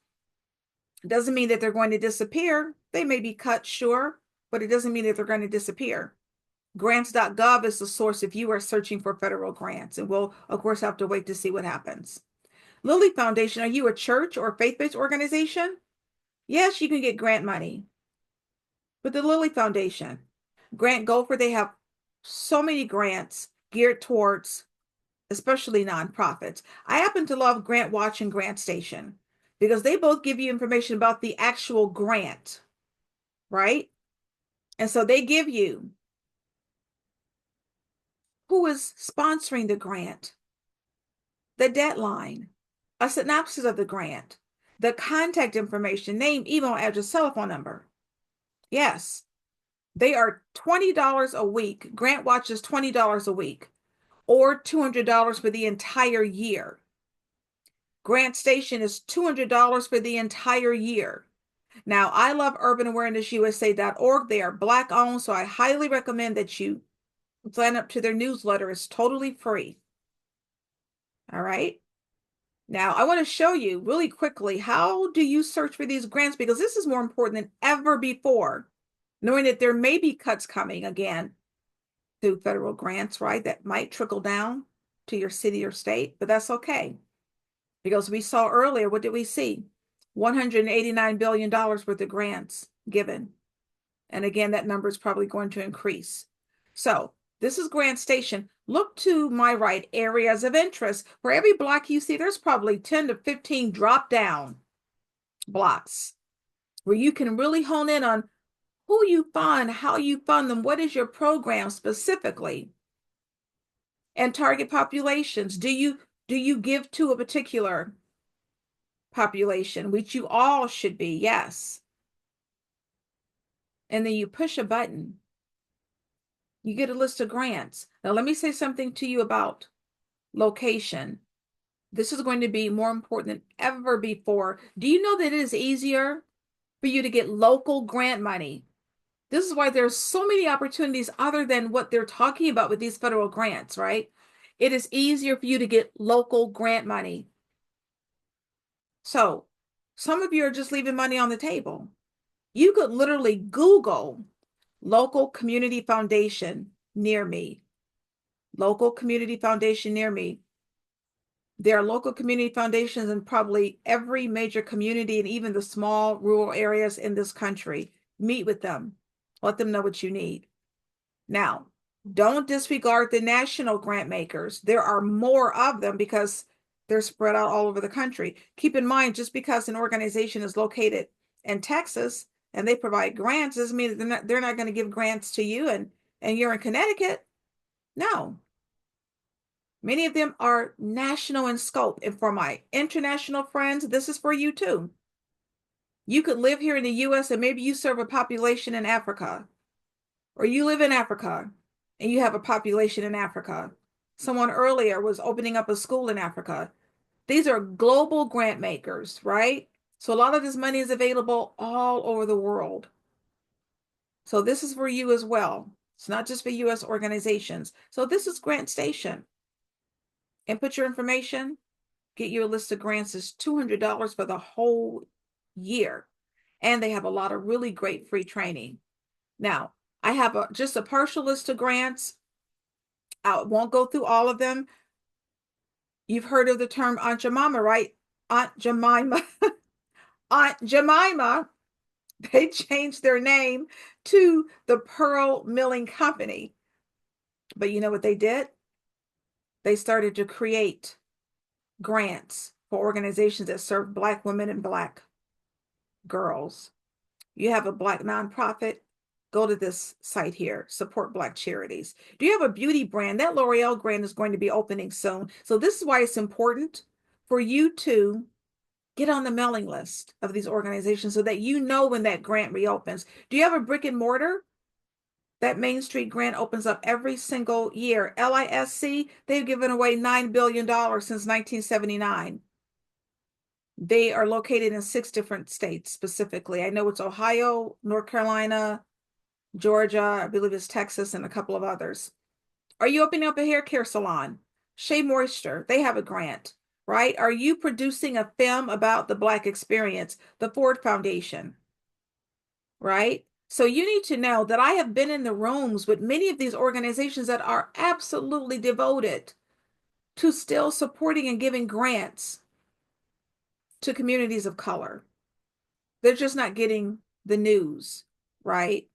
It doesn't mean that they're going to disappear. They may be cut, sure, but it doesn't mean that they're going to disappear. Grants.gov is the source if you are searching for federal grants. And we'll, of course, have to wait to see what happens. Lilly Foundation, are you a church or faith-based organization? Yes, you can get grant money. But the Lilly Foundation, Grant Gopher, they have so many grants geared towards especially nonprofits. I happen to love Grant Watch and Grant Station because they both give you information about the actual grant, right? And so they give you who is sponsoring the grant, the deadline, a synopsis of the grant, the contact information, name, email address, telephone number. Yes, they are $20 a week. Grant Watch is $20 a week or $200 for the entire year. Grant Station is $200 for the entire year. Now, I love UrbanAwarenessUSA.org. They are Black owned, so I highly recommend that you sign up to their newsletter. It's totally free. All right. Now, I want to show you really quickly, how do you search for these grants? Because this is more important than ever before, knowing that there may be cuts coming again through federal grants, right? That might trickle down to your city or state, but that's okay. Because we saw earlier, what did we see? $189 billion worth of grants given. And again, that number is probably going to increase. So this is Grant Station. Look to my right, areas of interest. For every block you see, there's probably 10 to 15 drop down blocks where you can really hone in on who you fund, how you fund them, what is your program specifically, and target populations. Do you give to a particular population, which you all should be? Yes. And then you push a button, you get a list of grants. Now, let me say something to you about location. This is going to be more important than ever before. Do you know that it is easier for you to get local grant money? This is why there's so many opportunities other than what they're talking about with these federal grants, right? It is easier for you to get local grant money. So some of you are just leaving money on the table. You could literally Google local community foundation near me. Local community foundation near me. There are local community foundations in probably every major community and even the small rural areas in this country. Meet with them. Let them know what you need. Now, don't disregard the national grant makers. There are more of them because they're spread out all over the country. Keep in mind, just because an organization is located in Texas and they provide grants doesn't mean that they're not going to give grants to you and you're in Connecticut. No. Many of them are national in scope. And for my international friends, this is for you too. You could live here in the US and maybe you serve a population in Africa, or you live in Africa and you have a population in Africa. Someone earlier was opening up a school in Africa. These are global grant makers, right? So a lot of this money is available all over the world. So this is for you as well. It's not just for US organizations. So this is Grant Station. Input your information, get you a list of grants. It's $200 for the whole year. And they have a lot of really great free training. Now, I have just a partial list of grants. I won't go through all of them. You've heard of the term Aunt Jemima, right? Aunt Jemima. Aunt Jemima, they changed their name to the Pearl Milling Company. But you know what they did? They started to create grants for organizations that serve Black women and Black girls. You have a Black nonprofit, go to this site here, support Black charities. Do you have a beauty brand? That L'Oreal brand is going to be opening soon. So this is why it's important for you to get on the mailing list of these organizations so that you know when that grant reopens. Do you have a brick and mortar? That Main Street grant opens up every single year. LISC, they've given away $9 billion since 1979. They are located in 6 different states specifically. I know it's Ohio, North Carolina, Georgia, I believe it's Texas, and a couple of others. Are you opening up a hair care salon? Shea Moisture, they have a grant, right? Are you producing a film about the Black experience? The Ford Foundation, right? So you need to know that I have been in the rooms with many of these organizations that are absolutely devoted to still supporting and giving grants to communities of color. They're just not getting the news, right?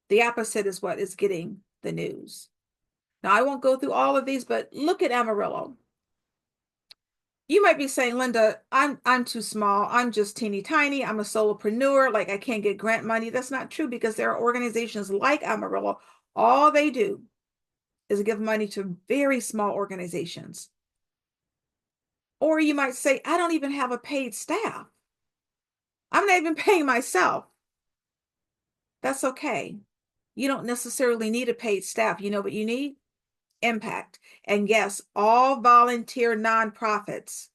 The opposite is what is getting the news. Now, I won't go through all of these, but look at Amarillo. You might be saying, Linda, I'm too small. I'm just teeny tiny. I'm a solopreneur. Like I can't get grant money. That's not true because there are organizations like Amarillo. All they do is give money to very small organizations. Or you might say, I don't even have a paid staff. I'm not even paying myself. That's okay. You don't necessarily need a paid staff. You know what you need? Impact. And yes, all volunteer nonprofits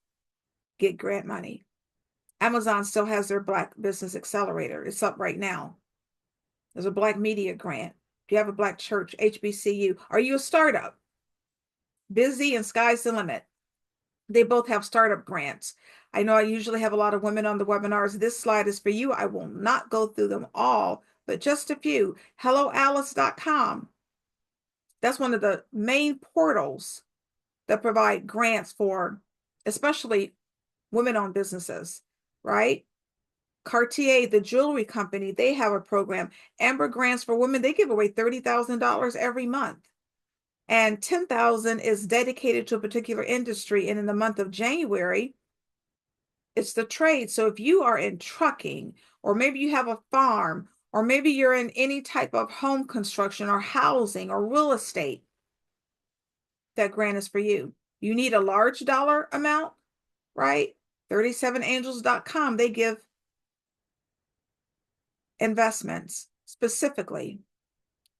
get grant money. Amazon still has their Black Business Accelerator. It's up right now. There's a Black Media Grant. Do you have a Black church? HBCU. Are you a startup? Busy and Sky's the limit. They both have startup grants. I know I usually have a lot of women on the webinars. This slide is for you. I will not go through them all, but just a few. HelloAlice.com. That's one of the main portals that provide grants for especially women-owned businesses, right? Cartier, the jewelry company, they have a program. Amber Grants for Women, they give away $30,000 every month. And 10,000 is dedicated to a particular industry. And in the month of January, it's the trade. So if you are in trucking, or maybe you have a farm, or maybe you're in any type of home construction or housing or real estate, that grant is for you. You need a large dollar amount, right? 37angels.com, they give investments specifically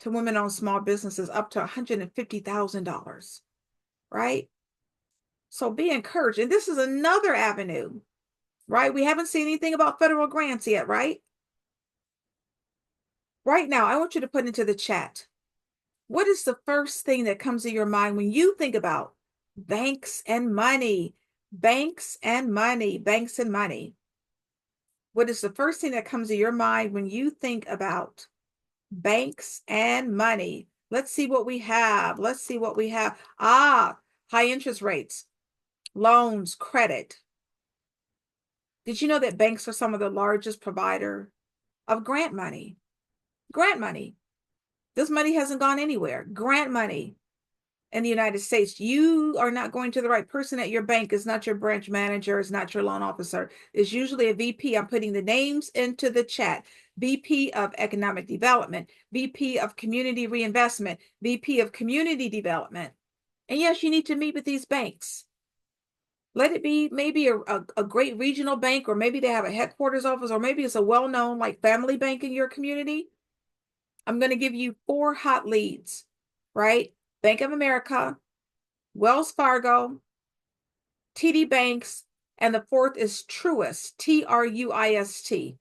to women-owned small businesses up to $150,000, right? So be encouraged. And this is another avenue, right? We haven't seen anything about federal grants yet, right? Right now, I want you to put into the chat, what is the first thing that comes to your mind when you think about banks and money? Banks and money, banks and money. What is the first thing that comes to your mind when you think about banks and money? Let's see what we have. Let's see what we have. High interest rates. loans, credit. Did you know that banks are some of the largest provider of grant money? Grant money. This money hasn't gone anywhere. Grant money in the United States. You are not going to the right person at your bank. It's not your branch manager. It's not your loan officer. It's usually a VP. I'm putting the names into the chat. VP of Economic Development, VP of Community Reinvestment, VP of Community Development. And yes, you need to meet with these banks. Let it be maybe a great regional bank, or maybe they have a headquarters office, or maybe it's a well-known like family bank in your community. I'm going to give you 4 hot leads, right? Bank of America, Wells Fargo, TD Banks, and the 4th is Truist, Truist.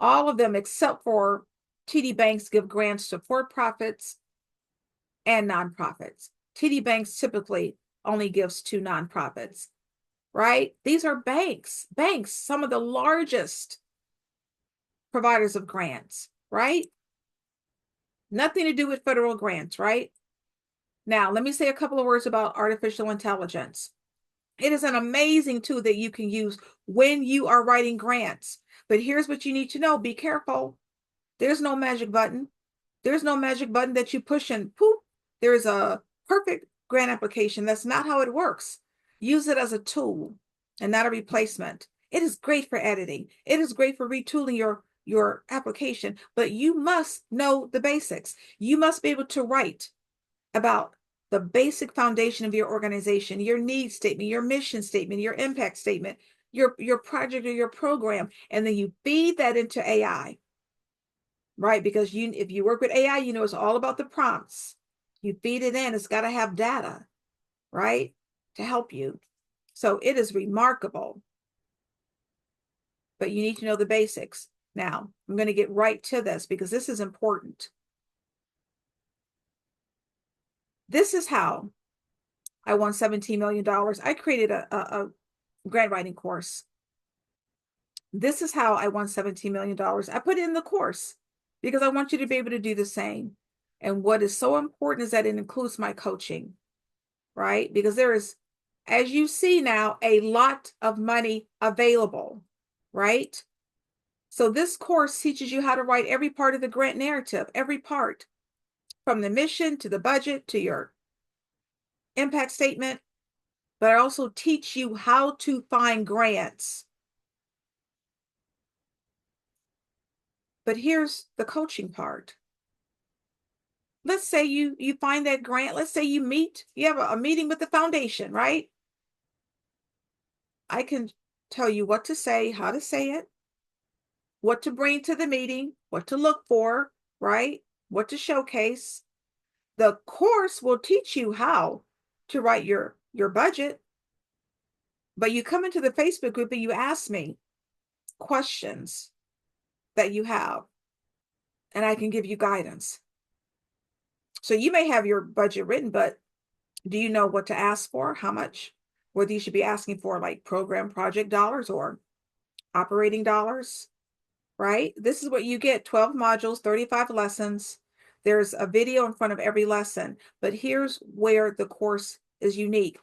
All of them except for TD Banks give grants to for-profits and nonprofits. TD Banks typically only gives to nonprofits, right? These are banks, some of the largest providers of grants, right? Nothing to do with federal grants, right? Now, let me say a couple of words about artificial intelligence. It is an amazing tool that you can use when you are writing grants. But here's what you need to know. Be careful. There's no magic button. There's no magic button that you push and poof, there's a perfect grant application. That's not how it works. Use it as a tool and not a replacement. It is great for editing. It is great for retooling your application, but you must know the basics. You must be able to write about the basic foundation of your organization, your needs statement, your mission statement, your impact statement, your project or your program, and then you feed that into AI, right? Because if you work with AI, you know it's all about the prompts. You feed it in, it's got to have data, right? To help you. So it is remarkable, but you need to know the basics. Now, I'm going to get right to this because this is important. This is how I won $17 million. I created a grant writing course. This is how I won $17 million. I put it in the course because I want you to be able to do the same. And what is so important is that it includes my coaching, right? Because there is, as you see now, a lot of money available, right? So this course teaches you how to write every part of the grant narrative, every part, from the mission to the budget to your impact statement. But I also teach you how to find grants. But here's the coaching part. Let's say you find that grant. Let's say you have a meeting with the foundation, right? I can tell you what to say, how to say it, what to bring to the meeting, what to look for, right? What to showcase. The course will teach you how to write your budget. But you come into the Facebook group and you ask me questions that you have, and I can give you guidance. So you may have your budget written, but do you know what to ask for? How much? Whether you should be asking for like program project dollars or operating dollars, right? This is what you get: 12 modules, 35 lessons. There's a video in front of every lesson. But here's where the course is unique.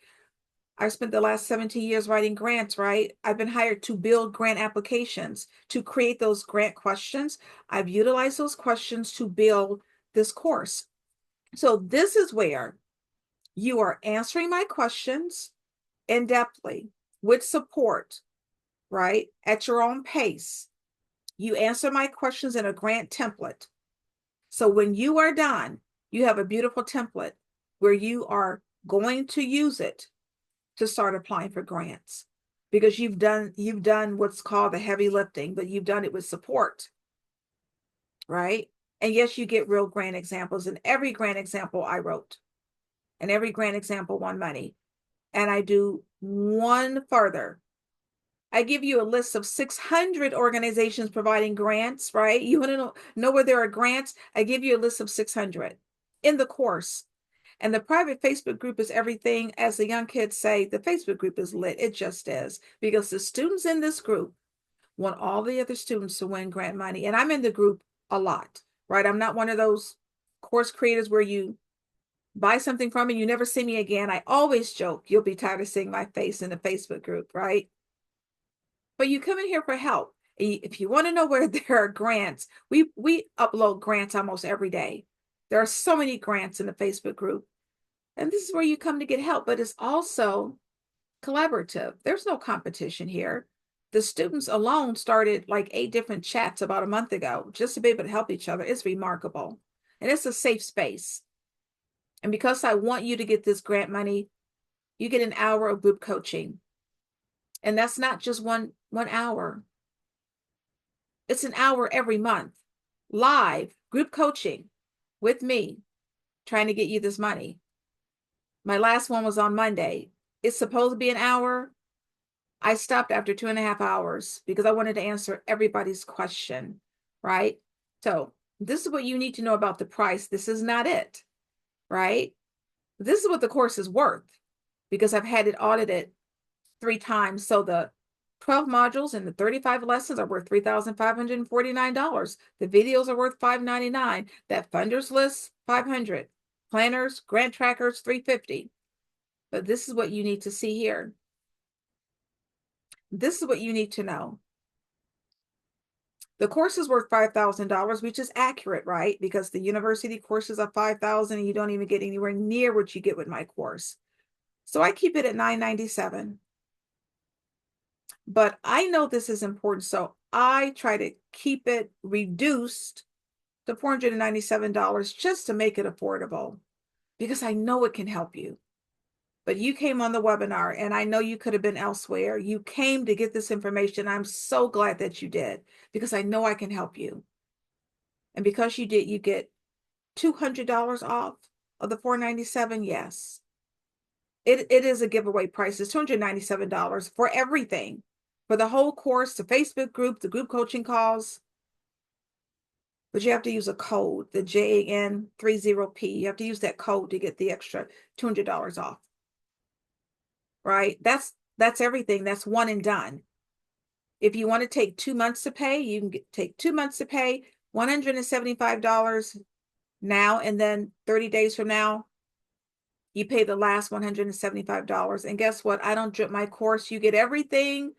I spent the last 17 years writing grants, right? I've been hired to build grant applications, to create those grant questions. I've utilized those questions to build this course. So this is where you are answering my questions in-depthly with support, right? At your own pace. You answer my questions in a grant template. So when you are done, you have a beautiful template where you are going to use it to start applying for grants, because you've done what's called the heavy lifting, but you've done it with support, right? And yes, you get real grant examples, and every grant example I wrote, and every grant example won money. And I do one further. I give you a list of 600 organizations providing grants, right? You want to know where there are grants? I give you a list of 600 in the course. And the private Facebook group is everything. As the young kids say, the Facebook group is lit. It just is, because the students in this group want all the other students to win grant money. And I'm in the group a lot, right? I'm not one of those course creators where you buy something from me, you never see me again. I always joke, you'll be tired of seeing my face in the Facebook group, right? But you come in here for help. If you want to know where there are grants, we upload grants almost every day. There are so many grants in the Facebook group. And this is where you come to get help, but it's also collaborative. There's no competition here. The students alone started like 8 different chats about a month ago just to be able to help each other. It's remarkable. And it's a safe space. And because I want you to get this grant money, you get an hour of group coaching. And that's not just one hour. It's an hour every month. Live group coaching with me, trying to get you this money. My last one was on Monday. It's supposed to be an hour. I stopped after 2.5 hours because I wanted to answer everybody's question, right? So this is what you need to know about the price. This is not it, right? This is what the course is worth because I've had it audited 3 times. So the 12 modules and the 35 lessons are worth $3,549. The videos are worth $599. That funders list, $500. Planners, grant trackers, $350. But this is what you need to see here. This is what you need to know. The course is worth $5,000, which is accurate, right? Because the university courses are $5,000 and you don't even get anywhere near what you get with my course. So I keep it at $997. But I know this is important, so I try to keep it reduced to $497 just to make it affordable because I know it can help you. But you came on the webinar and I know you could have been elsewhere. You came to get this information. I'm so glad that you did because I know I can help you. And because you did, you get $200 off of the $497. Yes, it is a giveaway price. It's $297 for everything, for the whole course, the Facebook group, the group coaching calls. But you have to use a code, the JAN30P. You have to use that code to get the extra $200 off. Right? That's everything. That's one and done. If you want to take 2 months to pay, you can take 2 months to pay, $175 now, and then 30 days from now, you pay the last $175. And guess what? I don't drip my course. You get everything.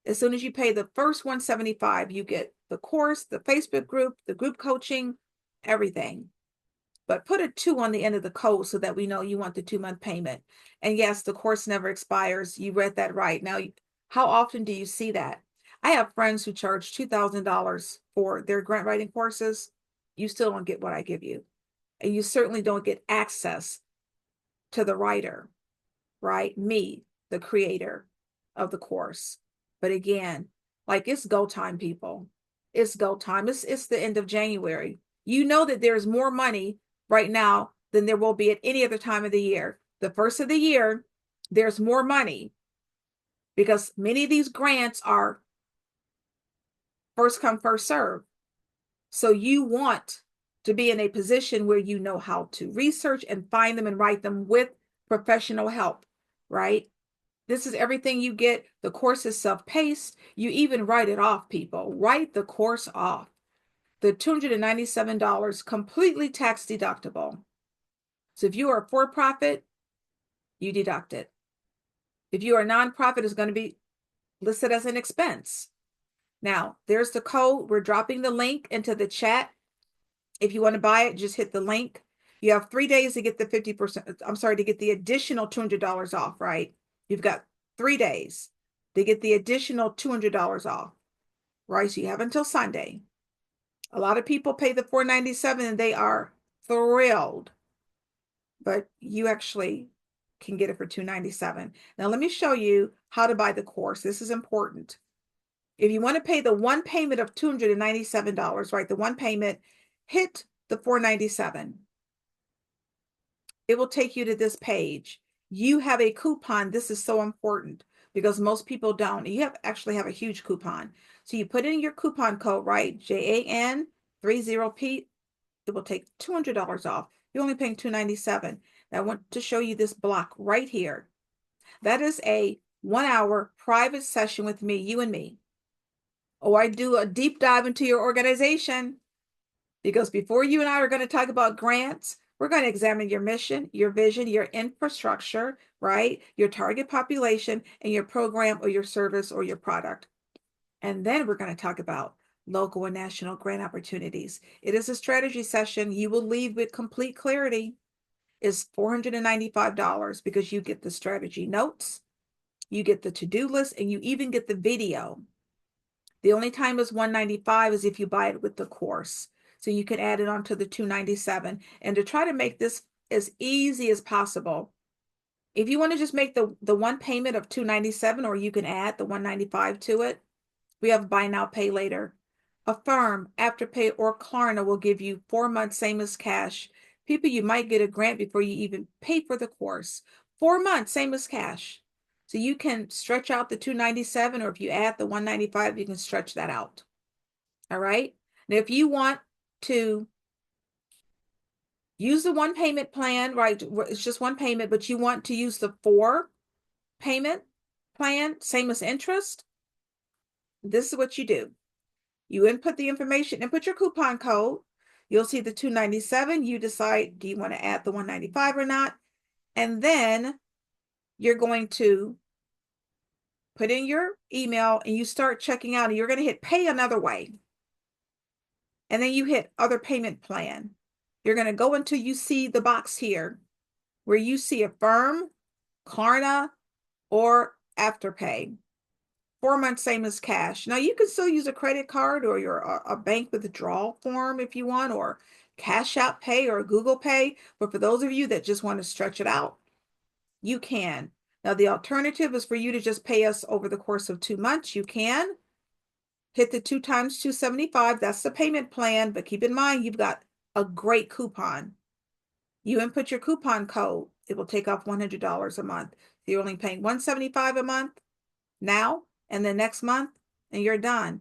As soon as you pay the first $175, you get the course, the Facebook group, the group coaching, everything. But put a 2 on the end of the code so that we know you want the 2-month payment. And yes, the course never expires. You read that right. Now, how often do you see that? I have friends who charge $2,000 for their grant writing courses. You still don't get what I give you. And you certainly don't get access to the writer, right? Me, the creator of the course. But again, like it's go time, people. It's go time. It's the end of January. You know that there's more money right now than there will be at any other time of the year. The first of the year, there's more money because many of these grants are first come, first serve. So you want to be in a position where you know how to research and find them and write them with professional help, right? This is everything you get. The course is self-paced. You even write it off, people. Write the course off. The $297 completely tax deductible. So if you are a for-profit, you deduct it. If you are a nonprofit, it's going to be listed as an expense. Now, there's the code. We're dropping the link into the chat. If you want to buy it, just hit the link. You have 3 days to get the 50%. I'm sorry, to get the additional $200 off, right? You've got 3 days to get the additional $200 off, right? So you have until Sunday. A lot of people pay the $497 and they are thrilled, but you actually can get it for $297. Now, let me show you how to buy the course. This is important. If you want to pay the one payment of $297, right? The one payment, hit the $497. It will take you to this page. You have a coupon. This is so important because most people don't. You actually have a huge coupon. So you put in your coupon code, right? JAN30P. It will take $200 off. You're only paying $297. Now I want to show you this block right here. That is a 1-hour private session with me, you and me. Oh, I do a deep dive into your organization because before you and I are going to talk about grants, We're going to examine your mission, your vision, your infrastructure, right? Your target population, and your program or your service or your product. And then we're going to talk about local and national grant opportunities. It is a strategy session. You will leave with complete clarity. It's $495 because you get the strategy notes, you get the to-do list, and you even get the video. The only time is $195 is if you buy it with the course. So you can add it on to the $297. And to try to make this as easy as possible, if you want to just make the one payment of $297, or you can add the $195 to it, we have buy now, pay later. Affirm, Afterpay, or Klarna will give you 4 months, same as cash. People, you might get a grant before you even pay for the course. 4 months, same as cash. So you can stretch out the $297, or if you add the $195, you can stretch that out. All right. Now, if you want to use the one payment plan, right? It's just one payment, but you want to use the 4 payment plan, same as interest. This is what you do. You input the information, input your coupon code. You'll see the $297. You decide, do you want to add the $195 or not? And then you're going to put in your email and you start checking out, and you're going to hit pay another way. And then you hit other payment plan. You're going to go until you see the box here where you see Affirm, Klarna, or Afterpay. 4 months, same as cash. Now you can still use a credit card or a bank withdrawal form if you want, or Cash App Pay or Google Pay. But for those of you that just want to stretch it out, you can. Now the alternative is for you to just pay us over the course of 2 months. You can hit the 2 times 275. That's the payment plan. But keep in mind, you've got a great coupon. You input your coupon code. It will take off $100 a month. So you're only paying $175 a month now, and then next month, and you're done.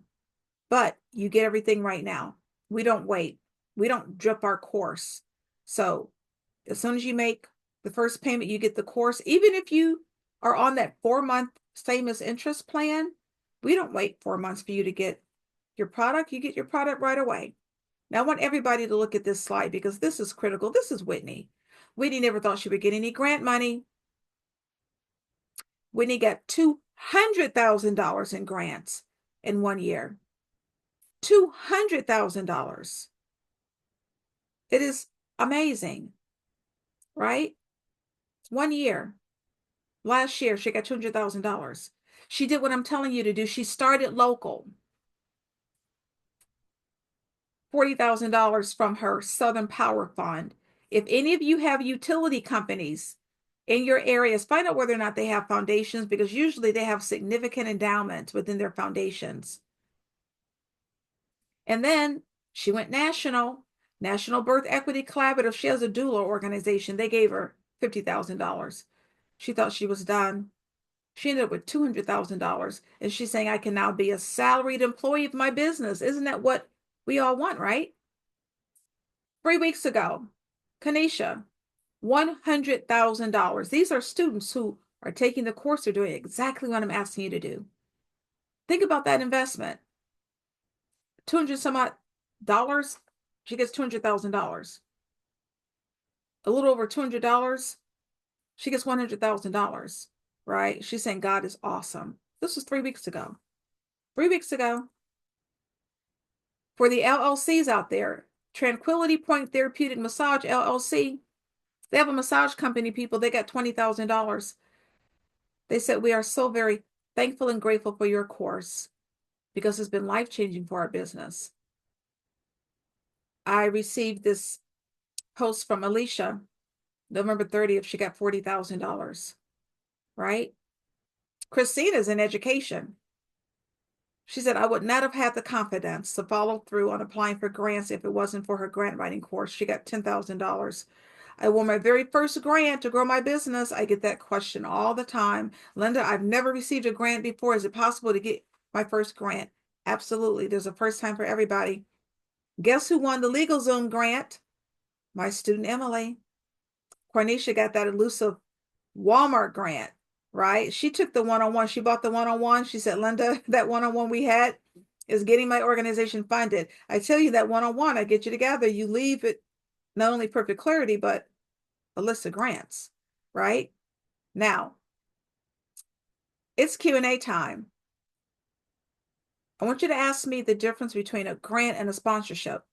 But you get everything right now. We don't wait. We don't drip our course. So as soon as you make the first payment, you get the course. Even if you are on that 4-month same as interest plan, we don't wait 4 months for you to get your product. You get your product right away. Now, I want everybody to look at this slide because this is critical. This is Whitney. Whitney never thought she would get any grant money. Whitney got $200,000 in grants in 1 year. $200,000. It is amazing, right? 1 year. Last year, she got $200,000. She did what I'm telling you to do. She started local. $40,000 from her Southern Power Fund. If any of you have utility companies in your areas, find out whether or not they have foundations, because usually they have significant endowments within their foundations. And then she went national, National Birth Equity Collaborative. She has a doula organization. They gave her $50,000. She thought she was done. She ended up with $200,000. And she's saying, I can now be a salaried employee of my business. Isn't that what we all want, right? 3 weeks ago, Kanisha, $100,000. These are students who are taking the course. They're doing exactly what I'm asking you to do. Think about that investment. 200 some odd dollars. She gets $200,000. A little over $200. She gets $100,000, right? She's saying God is awesome. This was 3 weeks ago. 3 weeks ago. For the LLCs out there, Tranquility Point Therapeutic Massage LLC, they have a massage company, people. They got $20,000. They said, we are so very thankful and grateful for your course because it's been life-changing for our business. I received this post from Alicia, November 30th. She got $40,000, right? Christina's in education. She said, I would not have had the confidence to follow through on applying for grants if it wasn't for her grant writing course. She got $10,000. I won my very first grant to grow my business. I get that question all the time. Linda, I've never received a grant before. Is it possible to get my first grant? Absolutely. There's a first time for everybody. Guess who won the LegalZoom grant? My student, Emily. Cornisha got that elusive Walmart grant, right? She took the one-on-one. She bought the one-on-one. She said, Linda, that one-on-one we had is getting my organization funded. I tell you, that one-on-one, I get you together. You leave it not only perfect clarity, but a list of grants, right? Now, it's Q&A time. I want you to ask me the difference between a grant and a sponsorship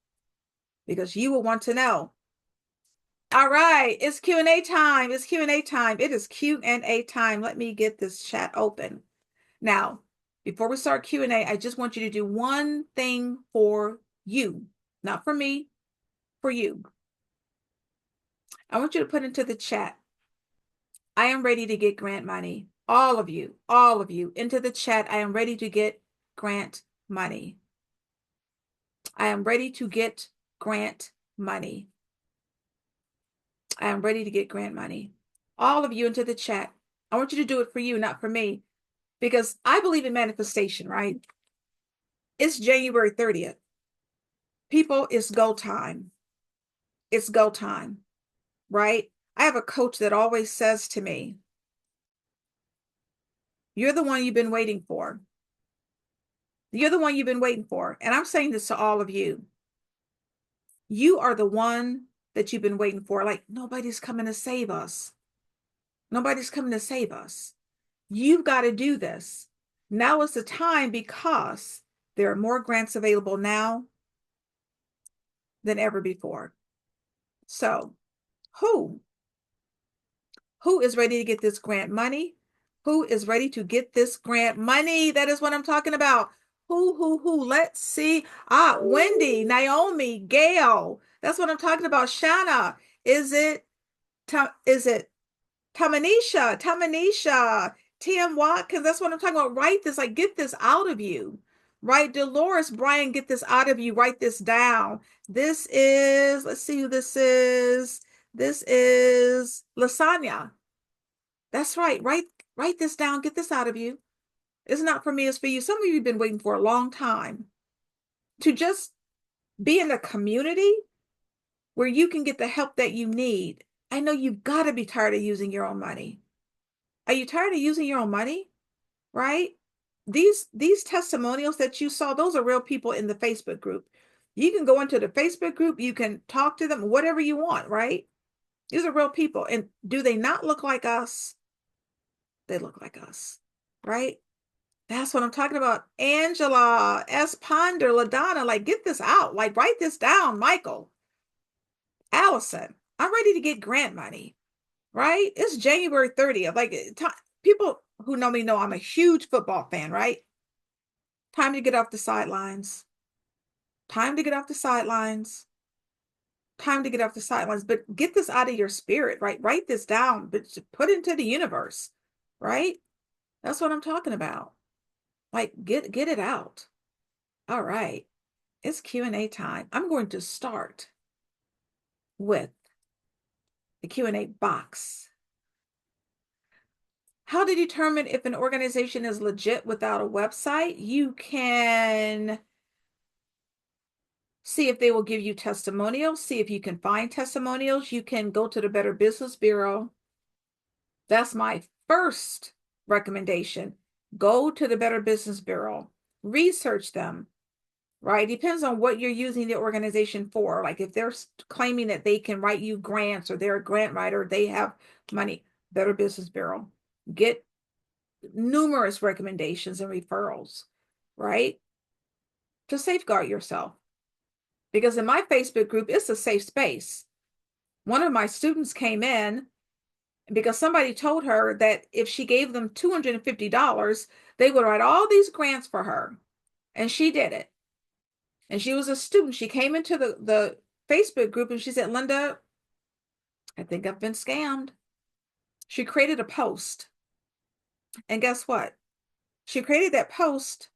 because you will want to know. All right, it's Q&A time. It's Q&A time. It is Q&A time. Let me get this chat open. Now, before we start Q&A, I just want you to do one thing for you, not for me, for you. I want you to put into the chat, I am ready to get grant money. All of you, into the chat, I am ready to get grant money. I am ready to get grant money. I am ready to get grant money. All of you into the chat. I want you to do it for you, not for me, because I believe in manifestation, right? It's January 30th. People, it's go time. It's go time, right? I have a coach that always says to me, you're the one you've been waiting for. You're the one you've been waiting for. And I'm saying this to all of you. You are the one that you've been waiting for. Like, nobody's coming to save us. Nobody's coming to save us. You've got to do this. Now is the time because there are more grants available now than ever before. So, who? Who is ready to get this grant money? Who is ready to get this grant money? That is what I'm talking about. Who? Let's see. Wendy, Naomi, Gail. That's what I'm talking about. Shanna. Is it Tamanisha, Tim Watkins? That's what I'm talking about. Write this, like get this out of you. Right? Dolores, Brian, get this out of you. Write this down. This is, let's see who this is. This is Lasagna. That's right. Write this down. Get this out of you. It's not for me, it's for you. Some of you have been waiting for a long time to just be in a community where you can get the help that you need. I know you've got to be tired of using your own money. Are you tired of using your own money? Right? These testimonials that you saw, those are real people in the Facebook group. You can go into the Facebook group, you can talk to them, whatever you want, right? These are real people. And do they not look like us? They look like us, right? That's what I'm talking about. Angela, S. Ponder, LaDonna, like get this out. Like write this down, Michael. Allison, I'm ready to get grant money, right? It's January 30th. Like people who know me know I'm a huge football fan, right? Time to get off the sidelines. Time to get off the sidelines. Time to get off the sidelines. But get this out of your spirit, right? Write this down, but put it into the universe, right? That's what I'm talking about. Like get it out. All right. It's Q&A time. I'm going to start with the Q&A box. How to determine if an organization is legit without a website? You can see if they will give you testimonials, see if you can find testimonials. You can go to the Better Business Bureau. That's my first recommendation. Go to the Better Business Bureau, research them, right? Depends on what you're using the organization for. Like if they're claiming that they can write you grants or they're a grant writer, they have money, Better Business Bureau. Get numerous recommendations and referrals, right? To safeguard yourself. Because in my Facebook group, it's a safe space. One of my students came in because somebody told her that if she gave them $250, they would write all these grants for her. And she did it. And she was a student. She came into the Facebook group and she said, Linda, I think I've been scammed. She created a post. And guess what? She created that post.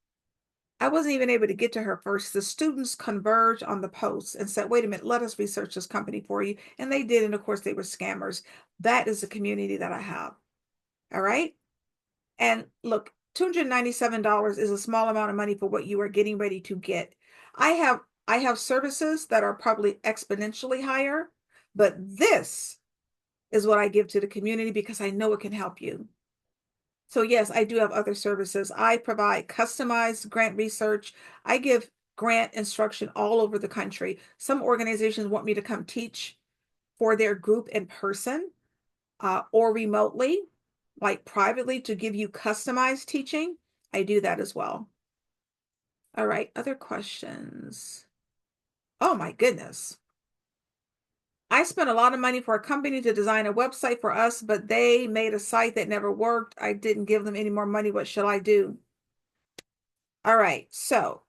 I wasn't even able to get to her first. The students converged on the post and said, wait a minute, let us research this company for you. And they did. And of course, they were scammers. That is the community that I have. All right. And look, $297 is a small amount of money for what you are getting ready to get. I have services that are probably exponentially higher, but this is what I give to the community because I know it can help you. So yes, I do have other services. I provide customized grant research. I give grant instruction all over the country. Some organizations want me to come teach for their group in person or remotely, like privately to give you customized teaching. I do that as well. All right, other questions. Oh my goodness. I spent a lot of money for a company to design a website for us, but they made a site that never worked. I didn't give them any more money. What shall I do? All right, so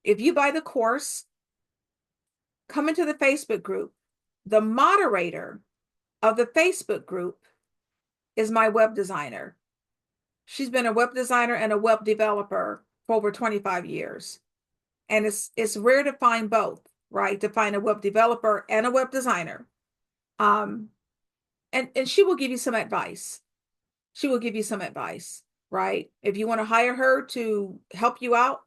if you buy the course, come into the Facebook group. The moderator of the Facebook group is my web designer. She's been a web designer and a web developer for over 25 years. And it's rare to find both, right? To find a web developer and a web designer. Um, and she will give you some advice. She will give you some advice, right? If you want to hire her to help you out,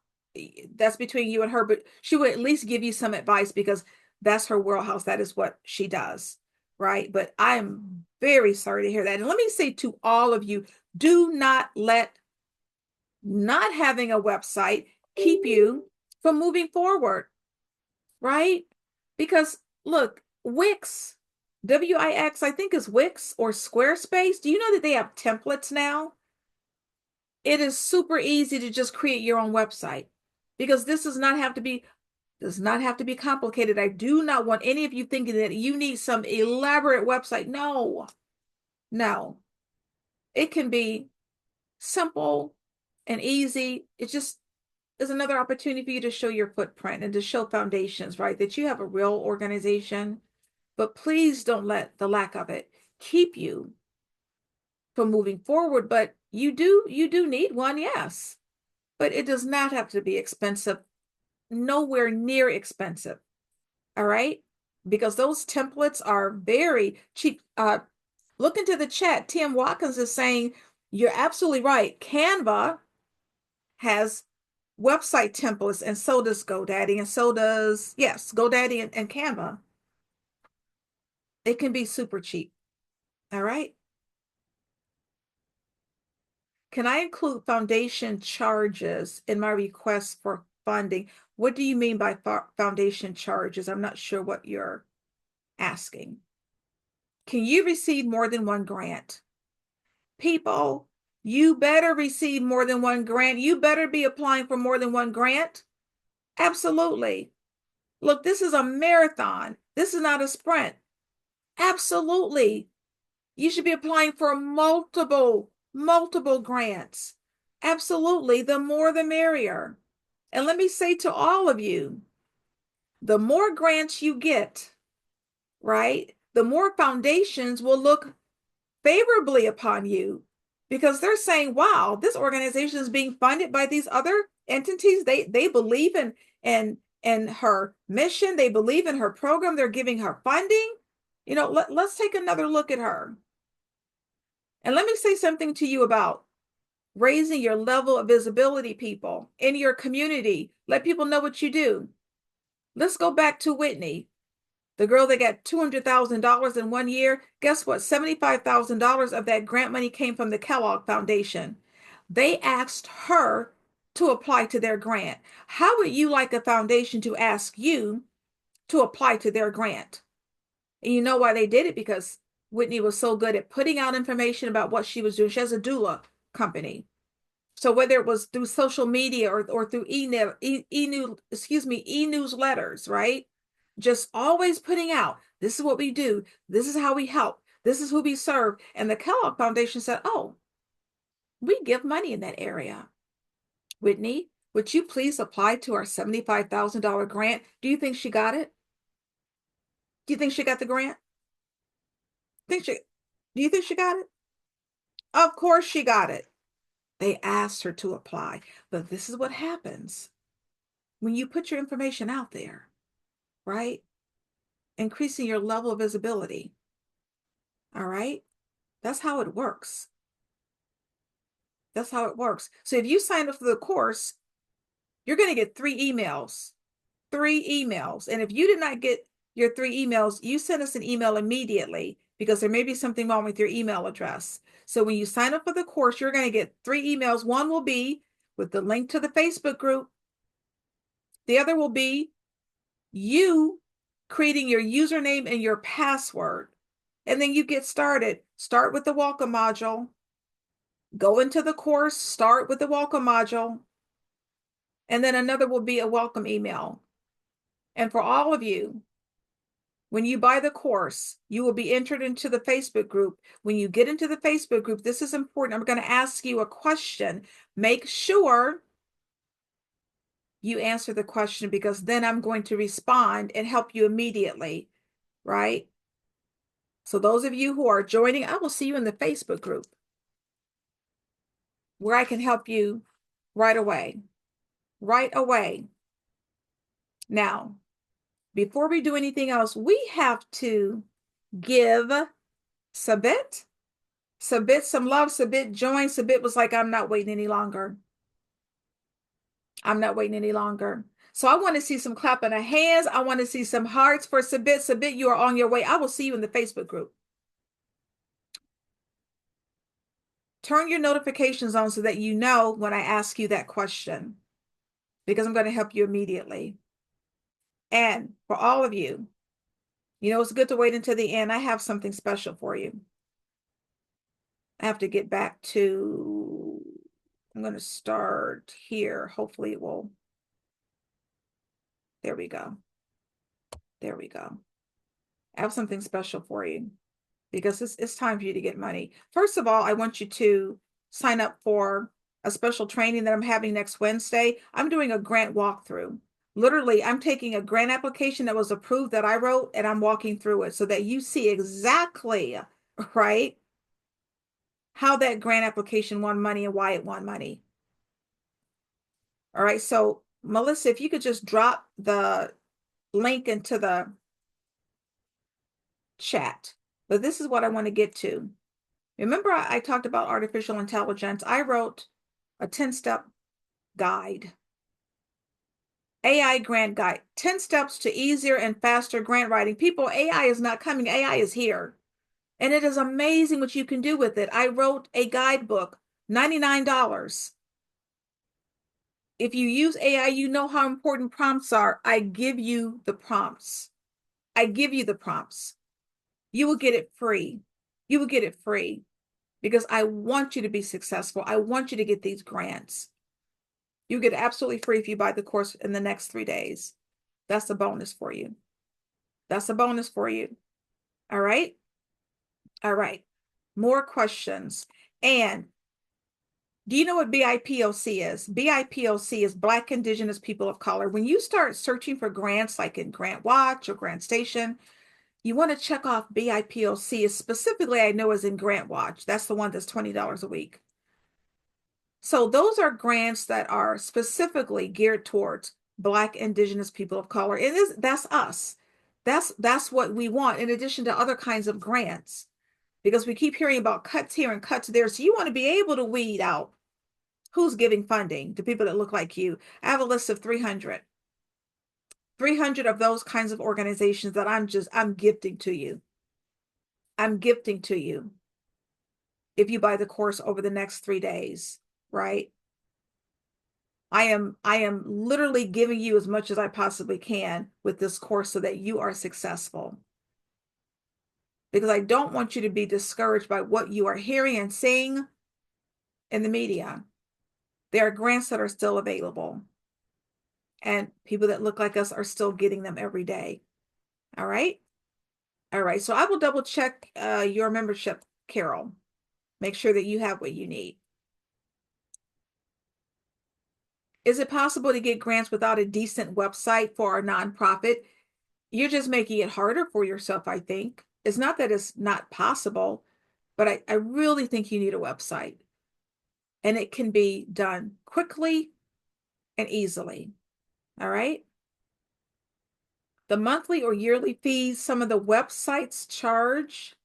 that's between you and her, but she will at least give you some advice because that's her wheelhouse. That is what she does, right? But I am very sorry to hear that. And let me say to all of you, do not let not having a website keep you from moving forward, right? Because look, Wix, Wix, I think is Wix or Squarespace. Do you know that they have templates now? It is super easy to just create your own website because this does not have to be complicated. I do not want any of you thinking that you need some elaborate website. No, no. It can be simple and easy. It just is another opportunity for you to show your footprint and to show foundations, right? That you have a real organization. But please don't let the lack of it keep you from moving forward. But you do need one, yes. But it does not have to be expensive, nowhere near expensive. All right. Because those templates are very cheap. Look into the chat. Tim Watkins is saying, you're absolutely right. Canva has website templates, and so does GoDaddy, and so does, yes, GoDaddy and Canva. It can be super cheap. All right. Can I include foundation charges in my request for funding? What do you mean by foundation charges? I'm not sure what you're asking. Can you receive more than one grant? People, you better receive more than one grant. You better be applying for more than one grant. Absolutely. Look, this is a marathon. This is not a sprint. Absolutely. You should be applying for multiple grants. Absolutely. The more, the merrier. And let me say to all of you, the more grants you get, right, the more foundations will look favorably upon you because they're saying, wow, this organization is being funded by these other entities. They believe in her mission. They believe in her program. They're giving her funding. Let's take another look at her. And let me say something to you about raising your level of visibility, people, in your community. Let people know what you do. Let's go back to Whitney, the girl that got $200,000 in 1 year. Guess what? $75,000 of that grant money came from the Kellogg Foundation. They asked her to apply to their grant. How would you like a foundation to ask you to apply to their grant? And you know why they did it? Because Whitney was so good at putting out information about what she was doing. She has a doula company. So whether it was through social media or through e-newsletters, right? Just always putting out, this is what we do. This is how we help. This is who we serve. And the Kellogg Foundation said, oh, we give money in that area. Whitney, would you please apply to our $75,000 grant? Do you think she got it? Do you think she got the grant? Think she, do you think she got it? Of course she got it. They asked her to apply. But this is what happens when you put your information out there, right? Increasing your level of visibility. All right. That's how it works. That's how it works. So if you sign up for the course, you're going to get 3 emails. 3 emails. And if you did not get your 3 emails, you send us an email immediately because there may be something wrong with your email address. So when you sign up for the course, you're going to get 3 emails. One will be with the link to the Facebook group. The other will be you creating your username and your password. And then you get started. Start with the welcome module. Go into the course, start with the welcome module. And then another will be a welcome email. And for all of you, when you buy the course, you will be entered into the Facebook group. When you get into the Facebook group, this is important. I'm going to ask you a question. Make sure you answer the question, because then I'm going to respond and help you immediately, right? So those of you who are joining, I will see you in the Facebook group where I can help you right away, right away. Now, before we do anything else, we have to give Sabit some love. Sabit joined. Sabit was like, I'm not waiting any longer. I'm not waiting any longer. So I want to see some clapping of hands. I want to see some hearts for Sabit. Sabit, you are on your way. I will see you in the Facebook group. Turn your notifications on so that you know when I ask you that question, because I'm going to help you immediately. And for all of you, it's good to wait until the end. I have something special for you. I have to get back to, I'm going to start here. Hopefully it will. There we go. There we go. I have something special for you, because it's time for you to get money. First of all, I want you to sign up for a special training that I'm having next Wednesday. I'm doing a grant walkthrough. Literally, I'm taking a grant application that was approved that I wrote, and I'm walking through it so that you see exactly, right, how that grant application won money and why it won money. All right. So Melissa, if you could just drop the link into the chat. But this is what I want to get to. Remember, I talked about artificial intelligence. I wrote a 10-step guide, AI grant guide, 10 steps to easier and faster grant writing. People, AI is not coming. AI is here. And it is amazing what you can do with it. I wrote a guidebook, $99. If you use AI, you know how important prompts are. I give you the prompts. I give you the prompts. You will get it free. You will get it free, because I want you to be successful. I want you to get these grants. You get it absolutely free if you buy the course in the next 3 days. That's a bonus for you. That's a bonus for you. All right. All right. More questions. And do you know what BIPOC is? BIPOC is Black Indigenous People of Color. When you start searching for grants, like in Grant Watch or Grant Station, you want to check off BIPOC. Specifically, I know is in Grant Watch. That's the one that's $20 a week. So those are grants that are specifically geared towards Black Indigenous People of Color. That's us. That's what we want, in addition to other kinds of grants, because we keep hearing about cuts here and cuts there. So you want to be able to weed out who's giving funding to people that look like you. I have a list of 300 of those kinds of organizations that I'm gifting to you. I'm gifting to you if you buy the course over the next 3 days, right? I am literally giving you as much as I possibly can with this course so that you are successful. Because I don't want you to be discouraged by what you are hearing and seeing in the media. There are grants that are still available, and people that look like us are still getting them every day. All right. All right. So I will double check your membership, Carol. Make sure that you have what you need. Is it possible to get grants without a decent website for a nonprofit? You're just making it harder for yourself, I think. It's not that it's not possible, but I really think you need a website. And it can be done quickly and easily. All right. The monthly or yearly fees some of the websites charge.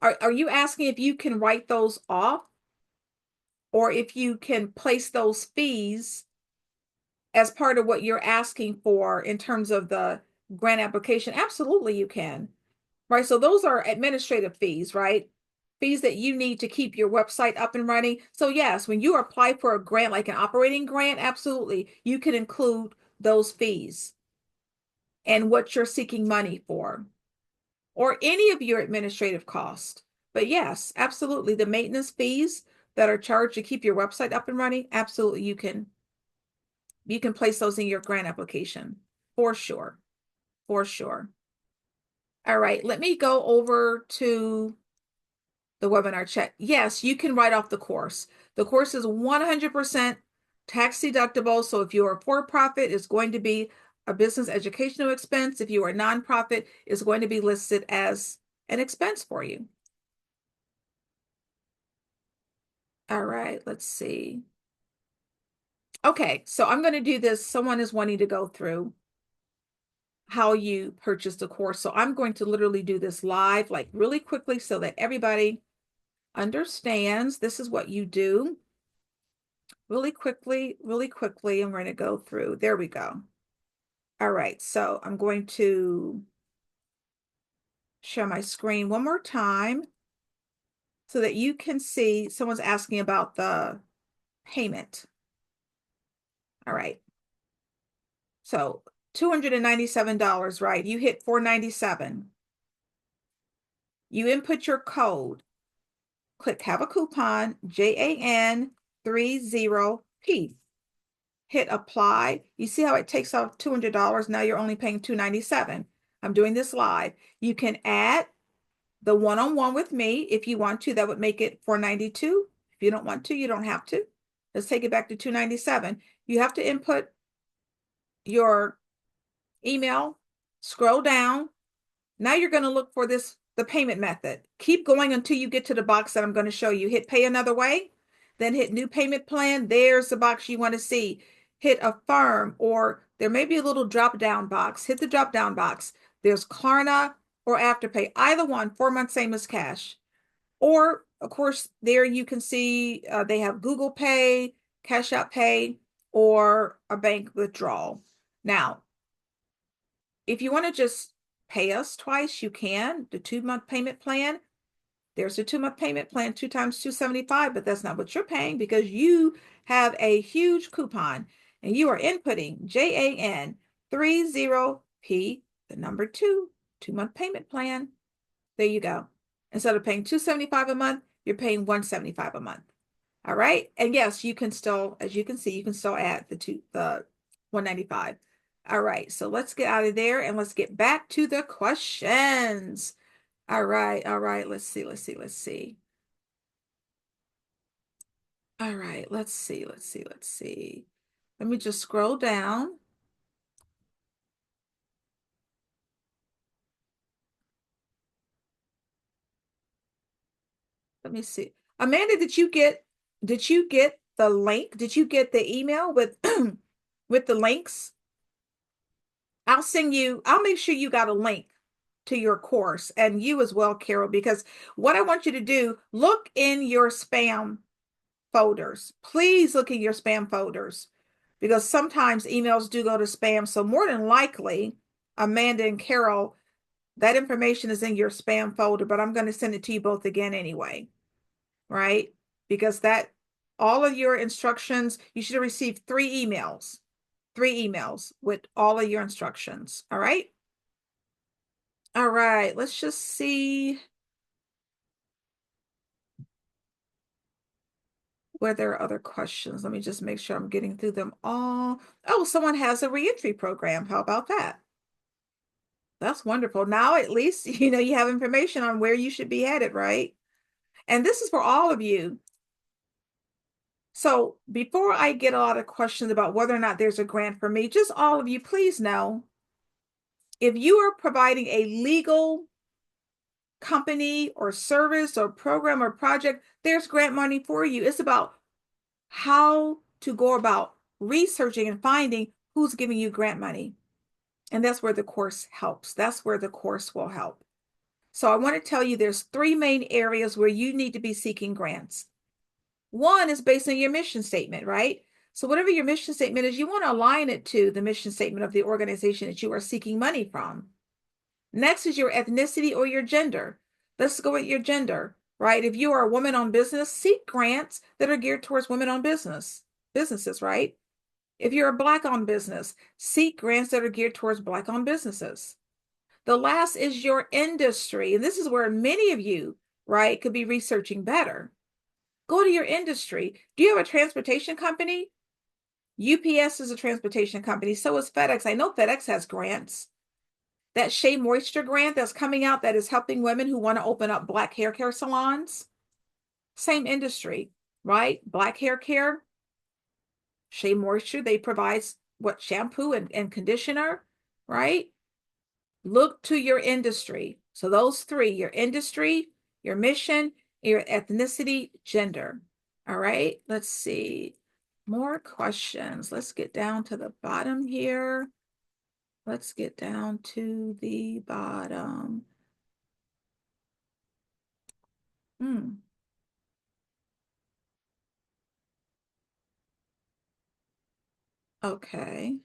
Are you asking if you can write those off, or if you can place those fees as part of what you're asking for in terms of the grant application? Absolutely, you can. Right. So those are administrative fees, right? fees that you need to keep your website up and running. So yes, when you apply for a grant, like an operating grant, absolutely, you can include those fees and what you're seeking money for, or any of your administrative costs. But yes, absolutely, the maintenance fees that are charged to keep your website up and running, absolutely, you can place those in your grant application for sure, for sure. All right, let me go over to the webinar chat. Yes, you can write off the course. The course is 100% tax deductible. So if you're a for-profit, it's going to be a business educational expense. If you are a nonprofit, it's going to be listed as an expense for you. All right, let's see. Okay, so I'm going to do this. Someone is wanting to go through how you purchase the course. So I'm going to literally do this live, like really quickly, so that everybody understands this is what you do. Really quickly, I'm going to go through. There we go. All right, so I'm going to share my screen one more time so that you can see. Someone's asking about the payment. All right, so $297, right? You hit $497. You input your code. Click have a coupon, JAN30P. Hit apply. You see how it takes off $200. Now you're only paying $297. I'm doing this live. You can add the one-on-one with me if you want to. That would make it $492. If you don't want to, you don't have to. Let's take it back to $297. You have to input your email, scroll down. Now you're going to look for the payment method. Keep going until you get to the box that I'm going to show you. Hit pay another way, then hit new payment plan. There's the box you want to see. Hit affirm, or there may be a little drop down box. Hit the drop down box. There's Klarna or Afterpay, either one, 4 months same as cash. Or of course, there you can see they have Google Pay, Cash App Pay, or a bank withdrawal. Now, if you want to just pay us twice, you can. The 2-month payment plan. There's a 2-month payment plan, 2 times 275, but that's not what you're paying because you have a huge coupon and you are inputting JAN30P, the number 2, 2-month payment plan. There you go. Instead of paying $275 a month, you're paying $175 a month. All right. And yes, you can still, as you can see, you can still add the $195. All right. So let's get out of there and let's get back to the questions. All right. All right. Let's see. All right. Let's see. Let me just scroll down. Let me see. Amanda, did you get the link? Did you get the email with with the links? I'll make sure you got a link to your course, and you as well, Carol, because what I want you to do, look in your spam folders. Please look in your spam folders because sometimes emails do go to spam. So more than likely, Amanda and Carol, that information is in your spam folder, but I'm going to send it to you both again anyway, right? Because that all of your instructions, you should have received 3 emails with all of your instructions. All right. All right. Let's just see where there are other questions. Let me just make sure I'm getting through them all. Oh, someone has a reentry program. How about that? That's wonderful. Now at least you have information on where you should be headed, right? And this is for all of you. So before I get a lot of questions about whether or not there's a grant for me, just all of you, please know if you are providing a legal company or service or program or project, there's grant money for you. It's about how to go about researching and finding who's giving you grant money. And that's where the course helps. That's where the course will help. So I want to tell you there's 3 main areas where you need to be seeking grants. One is based on your mission statement, right? So whatever your mission statement is, you want to align it to the mission statement of the organization that you are seeking money from. Next is your ethnicity or your gender. Let's go with your gender. right? If you are a woman-owned business, seek grants that are geared towards women-owned businesses, right? If you're a Black-owned business, seek grants that are geared towards Black-owned businesses. The last is your industry. And this is where many of you, right, could be researching better. Go to your industry. Do you have a transportation company? UPS is a transportation company. So is FedEx. I know FedEx has grants. That Shea Moisture grant that's coming out that is helping women who want to open up Black hair care salons. Same industry, right? Black hair care, Shea Moisture, they provide what shampoo and conditioner, right? Look to your industry. So those three, your industry, your mission, your ethnicity, gender. All right, let's see. More questions. Let's get down to the bottom here. Let's get down to the bottom. Hmm. Okay.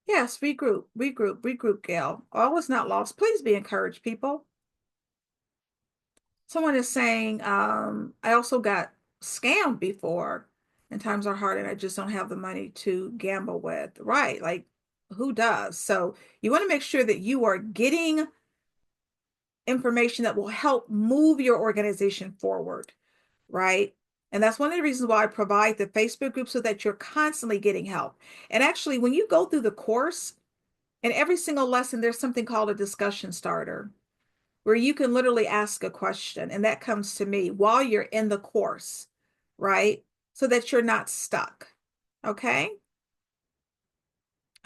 Yes, regroup, Gail. All is not lost. Please be encouraged, people. Someone is saying, I also got scammed before, and times are hard, and I just don't have the money to gamble with. Right. Like, who does? So you want to make sure that you are getting information that will help move your organization forward. Right. And that's one of the reasons why I provide the Facebook group so that you're constantly getting help. And actually, when you go through the course, in every single lesson, there's something called a discussion starter where you can literally ask a question, and that comes to me while you're in the course, right? So that you're not stuck. Okay.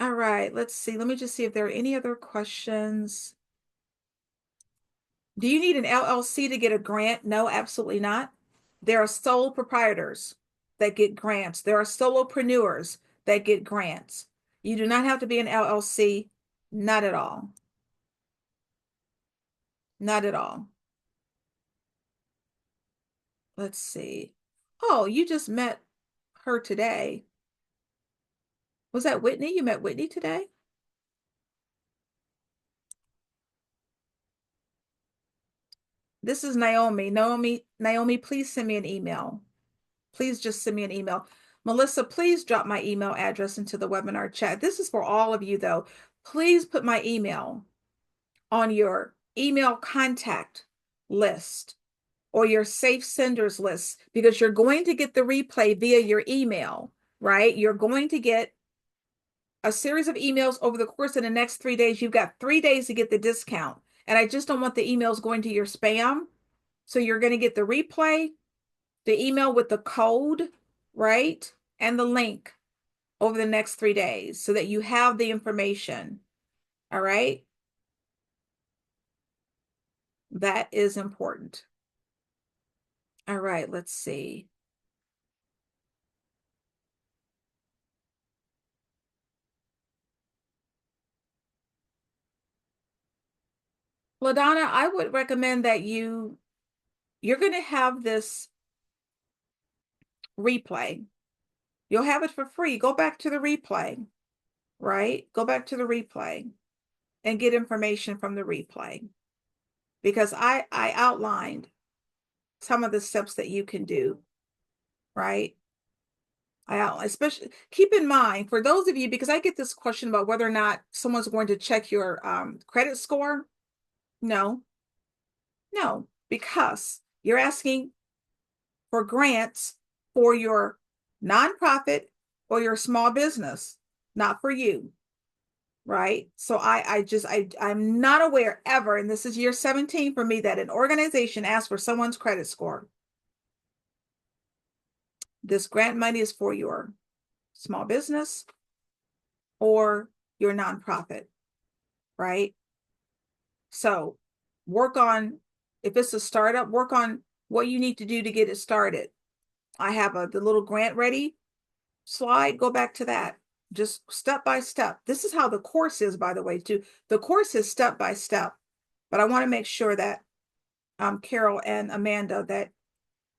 All right. Let's see. Let me just see if there are any other questions. Do you need an LLC to get a grant? No, absolutely not. There are sole proprietors that get grants. There are solopreneurs that get grants. You do not have to be an LLC. Not at all. Not at all. Let's see. Oh, you just met her today. Was that Whitney? You met Whitney today? This is Naomi. Naomi, please send me an email. Please just send me an email. Melissa, please drop my email address into the webinar chat. This is for all of you, though. Please put my email on your email contact list or your safe senders list because you're going to get the replay via your email, right? You're going to get a series of emails over the course of the next 3 days. You've got 3 days to get the discount. And I just don't want the emails going to your spam. So you're going to get the replay, the email with the code, right? And the link over the next 3 days so that you have the information. All right. That is important. All right. Let's see. LaDonna, I would recommend that you're going to have this replay. You'll have it for free. Go back to the replay, right? Go back to the replay and get information from the replay because I outlined some of the steps that you can do, right? I outlined, especially keep in mind for those of you, because I get this question about whether or not someone's going to check your credit score. No, no, because you're asking for grants for your nonprofit or your small business, not for you. Right. So I'm not aware ever, and this is year 17 for me, that an organization asks for someone's credit score. This grant money is for your small business or your nonprofit, right? So work on, if it's a startup, work on what you need to do to get it started. I have the little grant ready slide. Go back to that. Just step by step. This is how the course is, by the way, too. The course is step by step, but I want to make sure that Carol and Amanda, that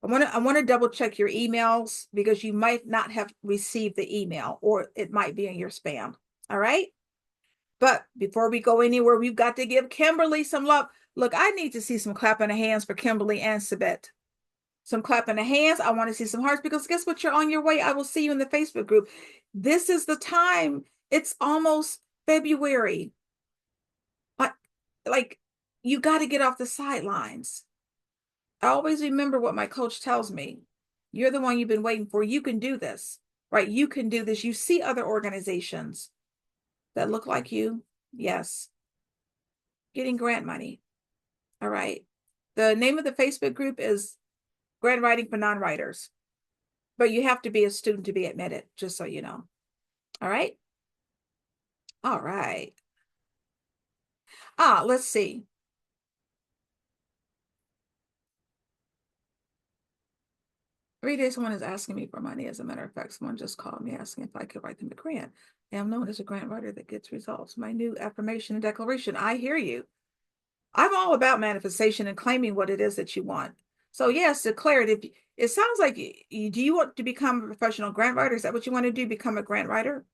I want to double check your emails because you might not have received the email or it might be in your spam. All right. But before we go anywhere, we've got to give Kimberly some love. Look, I need to see some clapping of hands for Kimberly and Sabette. Some clapping of hands. I want to see some hearts because guess what? You're on your way. I will see you in the Facebook group. This is the time. It's almost February. Like, like you got to get off the sidelines. I always remember what my coach tells me. You're the one you've been waiting for. You can do this, right? You can do this. You see other organizations that look like you. Yes, getting grant money. All right. The name of the Facebook group is Grant Writing for Non-Writers, but you have to be a student to be admitted, just so you know. All right. All right. Let's see. Every day someone is asking me for money. As a matter of fact, someone just called me asking if I could write them a grant. I am known as a grant writer that gets results. My new affirmation and declaration. I hear you. I'm all about manifestation and claiming what it is that you want. So yes, declare it. If it sounds like do you want to become a professional grant writer? Is that what you want to do? Become a grant writer?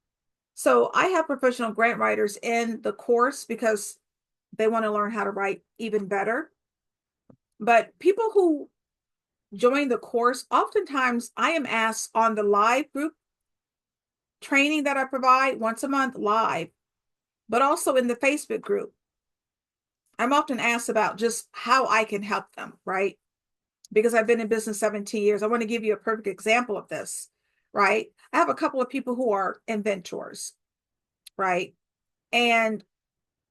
So I have professional grant writers in the course because they want to learn how to write even better. But people who join the course, oftentimes I am asked on the live group training that I provide once a month live, but also in the Facebook group. I'm often asked about just how I can help them, right? Because I've been in business 17 years. I want to give you a perfect example of this, right? I have a couple of people who are inventors, right? And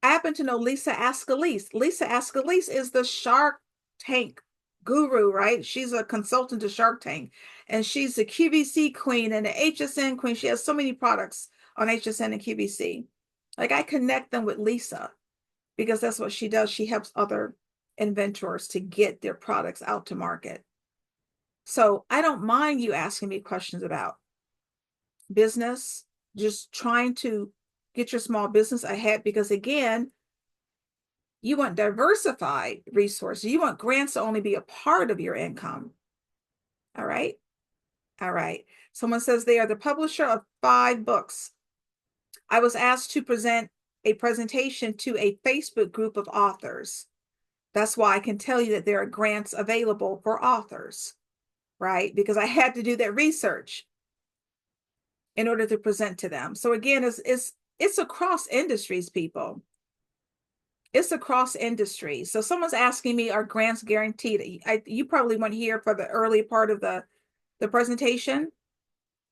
I happen to know Lisa Ascalise. Lisa Ascalise is the Shark Tank guru, right? She's a consultant to Shark Tank, and she's the QVC queen and the HSN queen. She has so many products on HSN and QVC. Like I connect them with Lisa because that's what she does. She helps other inventors to get their products out to market. So I don't mind you asking me questions about business, just trying to get your small business ahead because again, you want diversified resources. You want grants to only be a part of your income. All right. All right. Someone says they are the publisher of 5 books. I was asked to present a presentation to a Facebook group of authors. That's why I can tell you that there are grants available for authors, right? Because I had to do that research in order to present to them. So again, it's across industries, people. It's across industries. So someone's asking me, are grants guaranteed? You probably weren't here for the early part of the presentation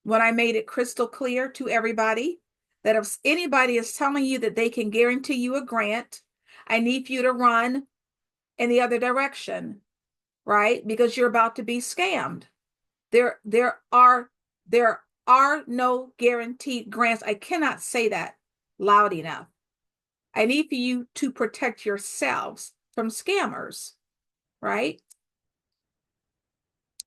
when I made it crystal clear to everybody that if anybody is telling you that they can guarantee you a grant, I need for you to run in the other direction, right? Because you're about to be scammed. There are no guaranteed grants. I cannot say that loud enough. I need for you to protect yourselves from scammers, right?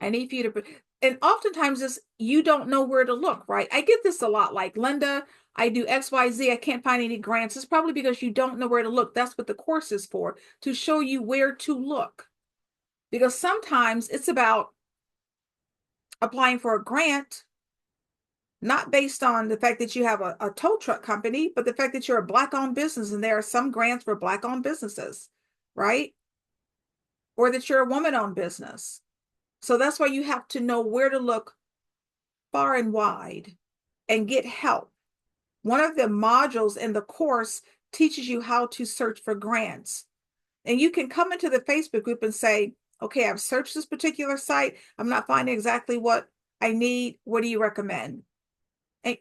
I need for you to, and oftentimes this, you don't know where to look, right? I get this a lot, like, Linda, I do XYZ, I can't find any grants. It's probably because you don't know where to look. That's what the course is for, to show you where to look. Because sometimes it's about applying for a grant, not based on the fact that you have a tow truck company, but the fact that you're a Black-owned business and there are some grants for Black-owned businesses, right? Or that you're a woman-owned business. So that's why you have to know where to look far and wide and get help. One of the modules in the course teaches you how to search for grants. And you can come into the Facebook group and say, okay, I've searched this particular site. I'm not finding exactly what I need. What do you recommend? And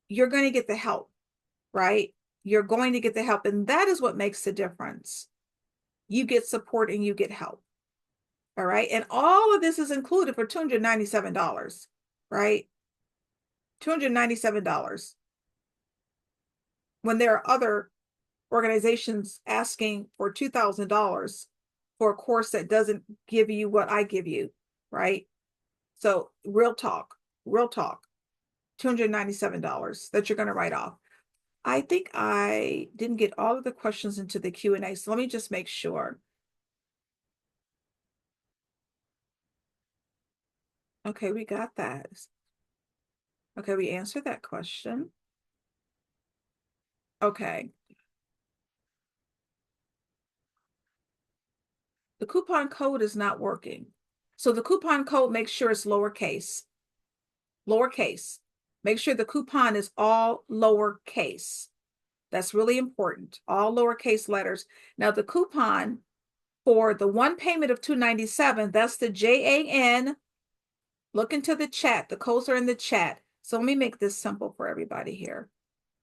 you're going to get the help, right? You're going to get the help. And that is what makes the difference. You get support and you get help. All right. And all of this is included for $297, right? $297 when there are other organizations asking for $2,000 for a course that doesn't give you what I give you, right? So real talk, $297 that you're going to write off. I think I didn't get all of the questions into the Q&A, so let me just make sure. Okay, we got that. Okay, we answered that question. Okay. The coupon code is not working. So the coupon code, make sure it's lowercase, lowercase. Make sure the coupon is all lowercase. That's really important. All lowercase letters. Now the coupon for the one payment of $297, that's the JAN. Look into the chat. The codes are in the chat. So let me make this simple for everybody here.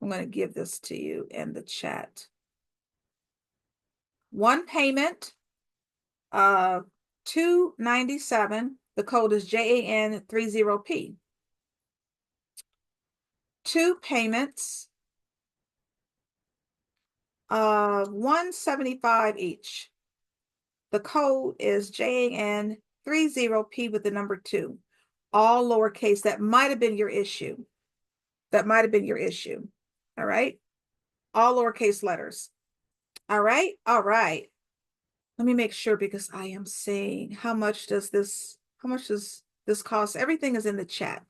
I'm going to give this to you in the chat. One payment of $297. The code is JAN30P. Two payments of $175 each. The code is JAN30P with the number 2. All lowercase. That might have been your issue. That might have been your issue. All right. All lowercase letters. All right. All right. Let me make sure because I am saying how much does this cost? Everything is in the chat.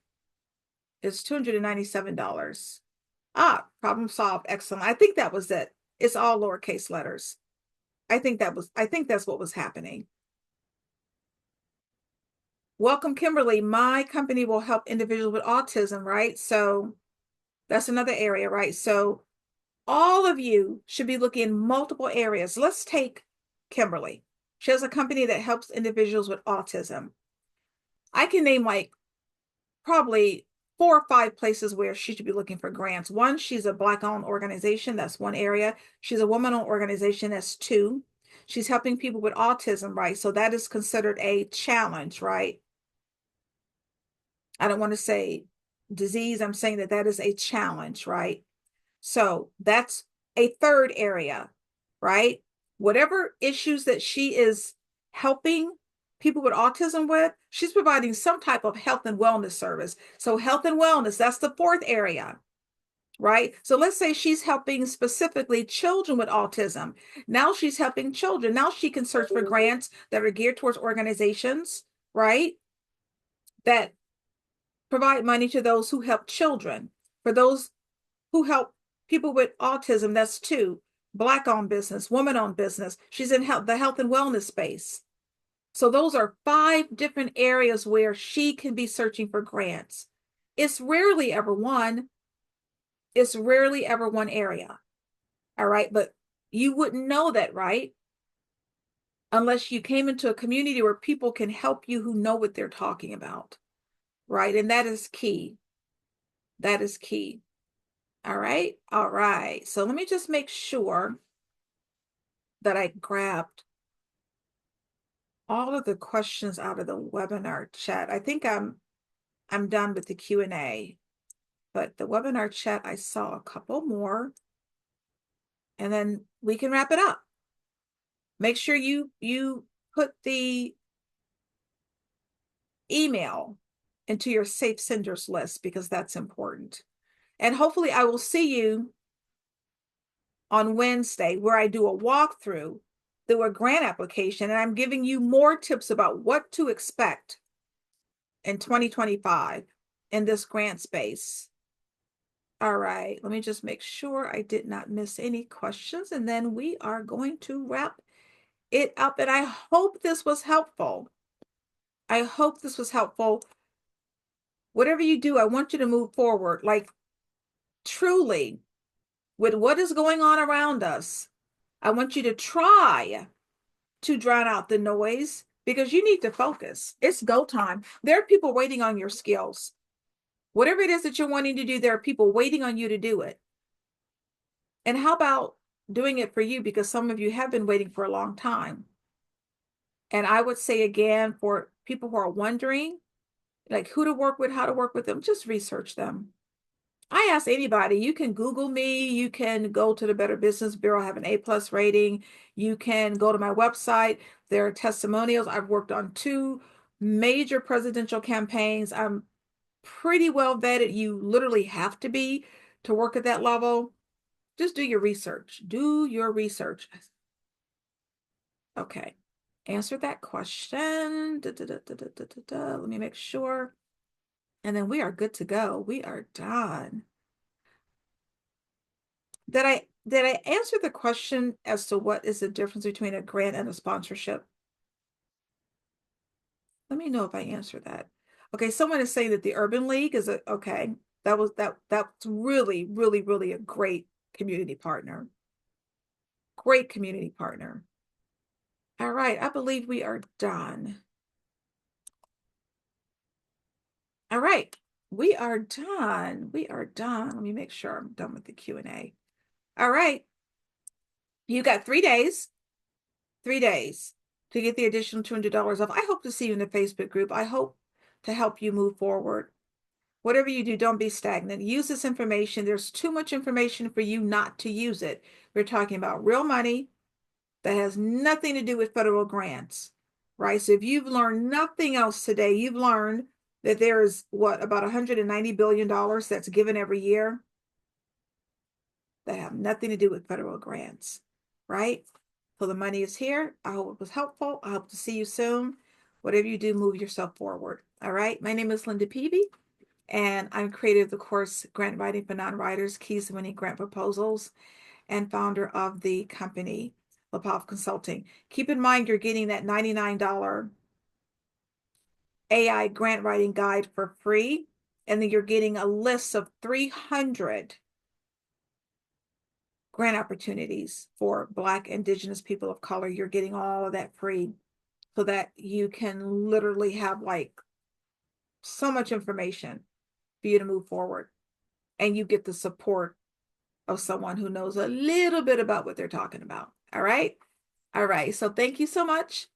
It's $297. Ah, problem solved. Excellent. I think that was it. It's all lowercase letters. I think that's what was happening. Welcome, Kimberly. My company will help individuals with autism, right? So that's another area, right? So all of you should be looking in multiple areas. Let's take Kimberly. She has a company that helps individuals with autism. I can name like probably 4 or 5 places where she should be looking for grants. One, she's a Black-owned organization. That's one area. She's a woman-owned organization. That's 2. She's helping people with autism, right? So that is considered a challenge, right? I don't want to say disease. I'm saying that is a challenge, right? So that's a third area, right? Whatever issues that she is helping people with autism with, she's providing some type of health and wellness service. So health and wellness, that's the fourth area, right? So let's say she's helping specifically children with autism. Now she's helping children. Now she can search for grants that are geared towards organizations, right? That provide money to those who help children. For those who help people with autism, that's 2. Black-owned business, woman-owned business. She's in the health and wellness space. So those are 5 different areas where she can be searching for grants. It's rarely ever one. It's rarely ever one area. All right. But you wouldn't know that, right? Unless you came into a community where people can help you who know what they're talking about. Right. And that is key. That is key. All right. All right. So let me just make sure that I grabbed all of the questions out of the webinar chat. I think I'm done with the Q&A, but the webinar chat, I saw a couple more, and then we can wrap it up. Make sure you put the email into your safe senders list because that's important. And hopefully I will see you on Wednesday where I do a walkthrough through a grant application, and I'm giving you more tips about what to expect in 2025 in this grant space. All right, let me just make sure I did not miss any questions, and then we are going to wrap it up. And I hope this was helpful. I hope this was helpful. Whatever you do, I want you to move forward, like truly, with what is going on around us. I want you to try to drown out the noise because you need to focus. It's go time. There are people waiting on your skills. Whatever it is that you're wanting to do, there are people waiting on you to do it. And how about doing it for you? Because some of you have been waiting for a long time. And I would say again, for people who are wondering, like who to work with, how to work with them, just research them. I ask anybody, you can Google me, you can go to the Better Business Bureau, I have an A+ rating. You can go to my website. There are testimonials. I've worked on 2 major presidential campaigns. I'm pretty well vetted. You literally have to be to work at that level. Just do your research. Do your research. Okay. Answer that question. Let me make sure. And then we are good to go. We are done. Did I answer the question as to what is the difference between a grant and a sponsorship? Let me know if I answer that. Okay, someone is saying that the Urban League is a okay. That's really, really, really a great community partner. Great community partner. All right, I believe we are done. All right, we are done. We are done. Let me make sure I'm done with the Q&A. All right, you got 3 days, 3 days to get the additional $200 off. I hope to see you in the Facebook group. I hope to help you move forward. Whatever you do, don't be stagnant. Use this information. There's too much information for you not to use it. We're talking about real money that has nothing to do with federal grants, right? So if you've learned nothing else today, you've learned that there is what, about $190 billion that's given every year that have nothing to do with federal grants, right? So the money is here. I hope it was helpful. I hope to see you soon. Whatever you do, move yourself forward. All right. My name is Linda Peavy, and I'm creator of the course Grant Writing for Non-Writers, Keys to Winning Grant Proposals, and founder of the company LaPav Consulting. Keep in mind you're getting that $99 AI grant writing guide for free, and then you're getting a list of 300 grant opportunities for Black, Indigenous, people of color. You're getting all of that free so that you can literally have like so much information for you to move forward, and you get the support of someone who knows a little bit about what they're talking about. All right. All right. So thank you so much.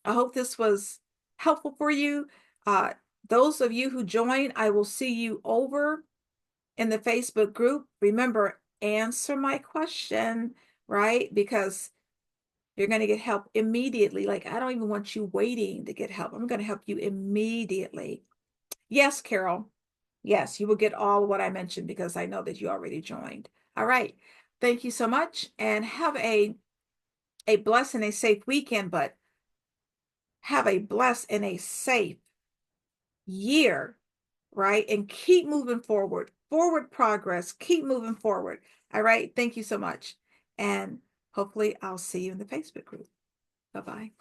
I hope this was helpful for you. Uh, those of you who join, I will see you over in the Facebook group. Remember, answer my question, right? Because you're going to get help immediately. Like, I don't even want you waiting to get help. I'm going to help you immediately. Yes, Carol. Yes, you will get all of what I mentioned because I know that you already joined. All right. Thank you so much, and have a blessed and a safe weekend, but have a blessed and a safe year, right? And keep moving forward, forward progress, keep moving forward. All right. Thank you so much. And hopefully I'll see you in the Facebook group. Bye-bye.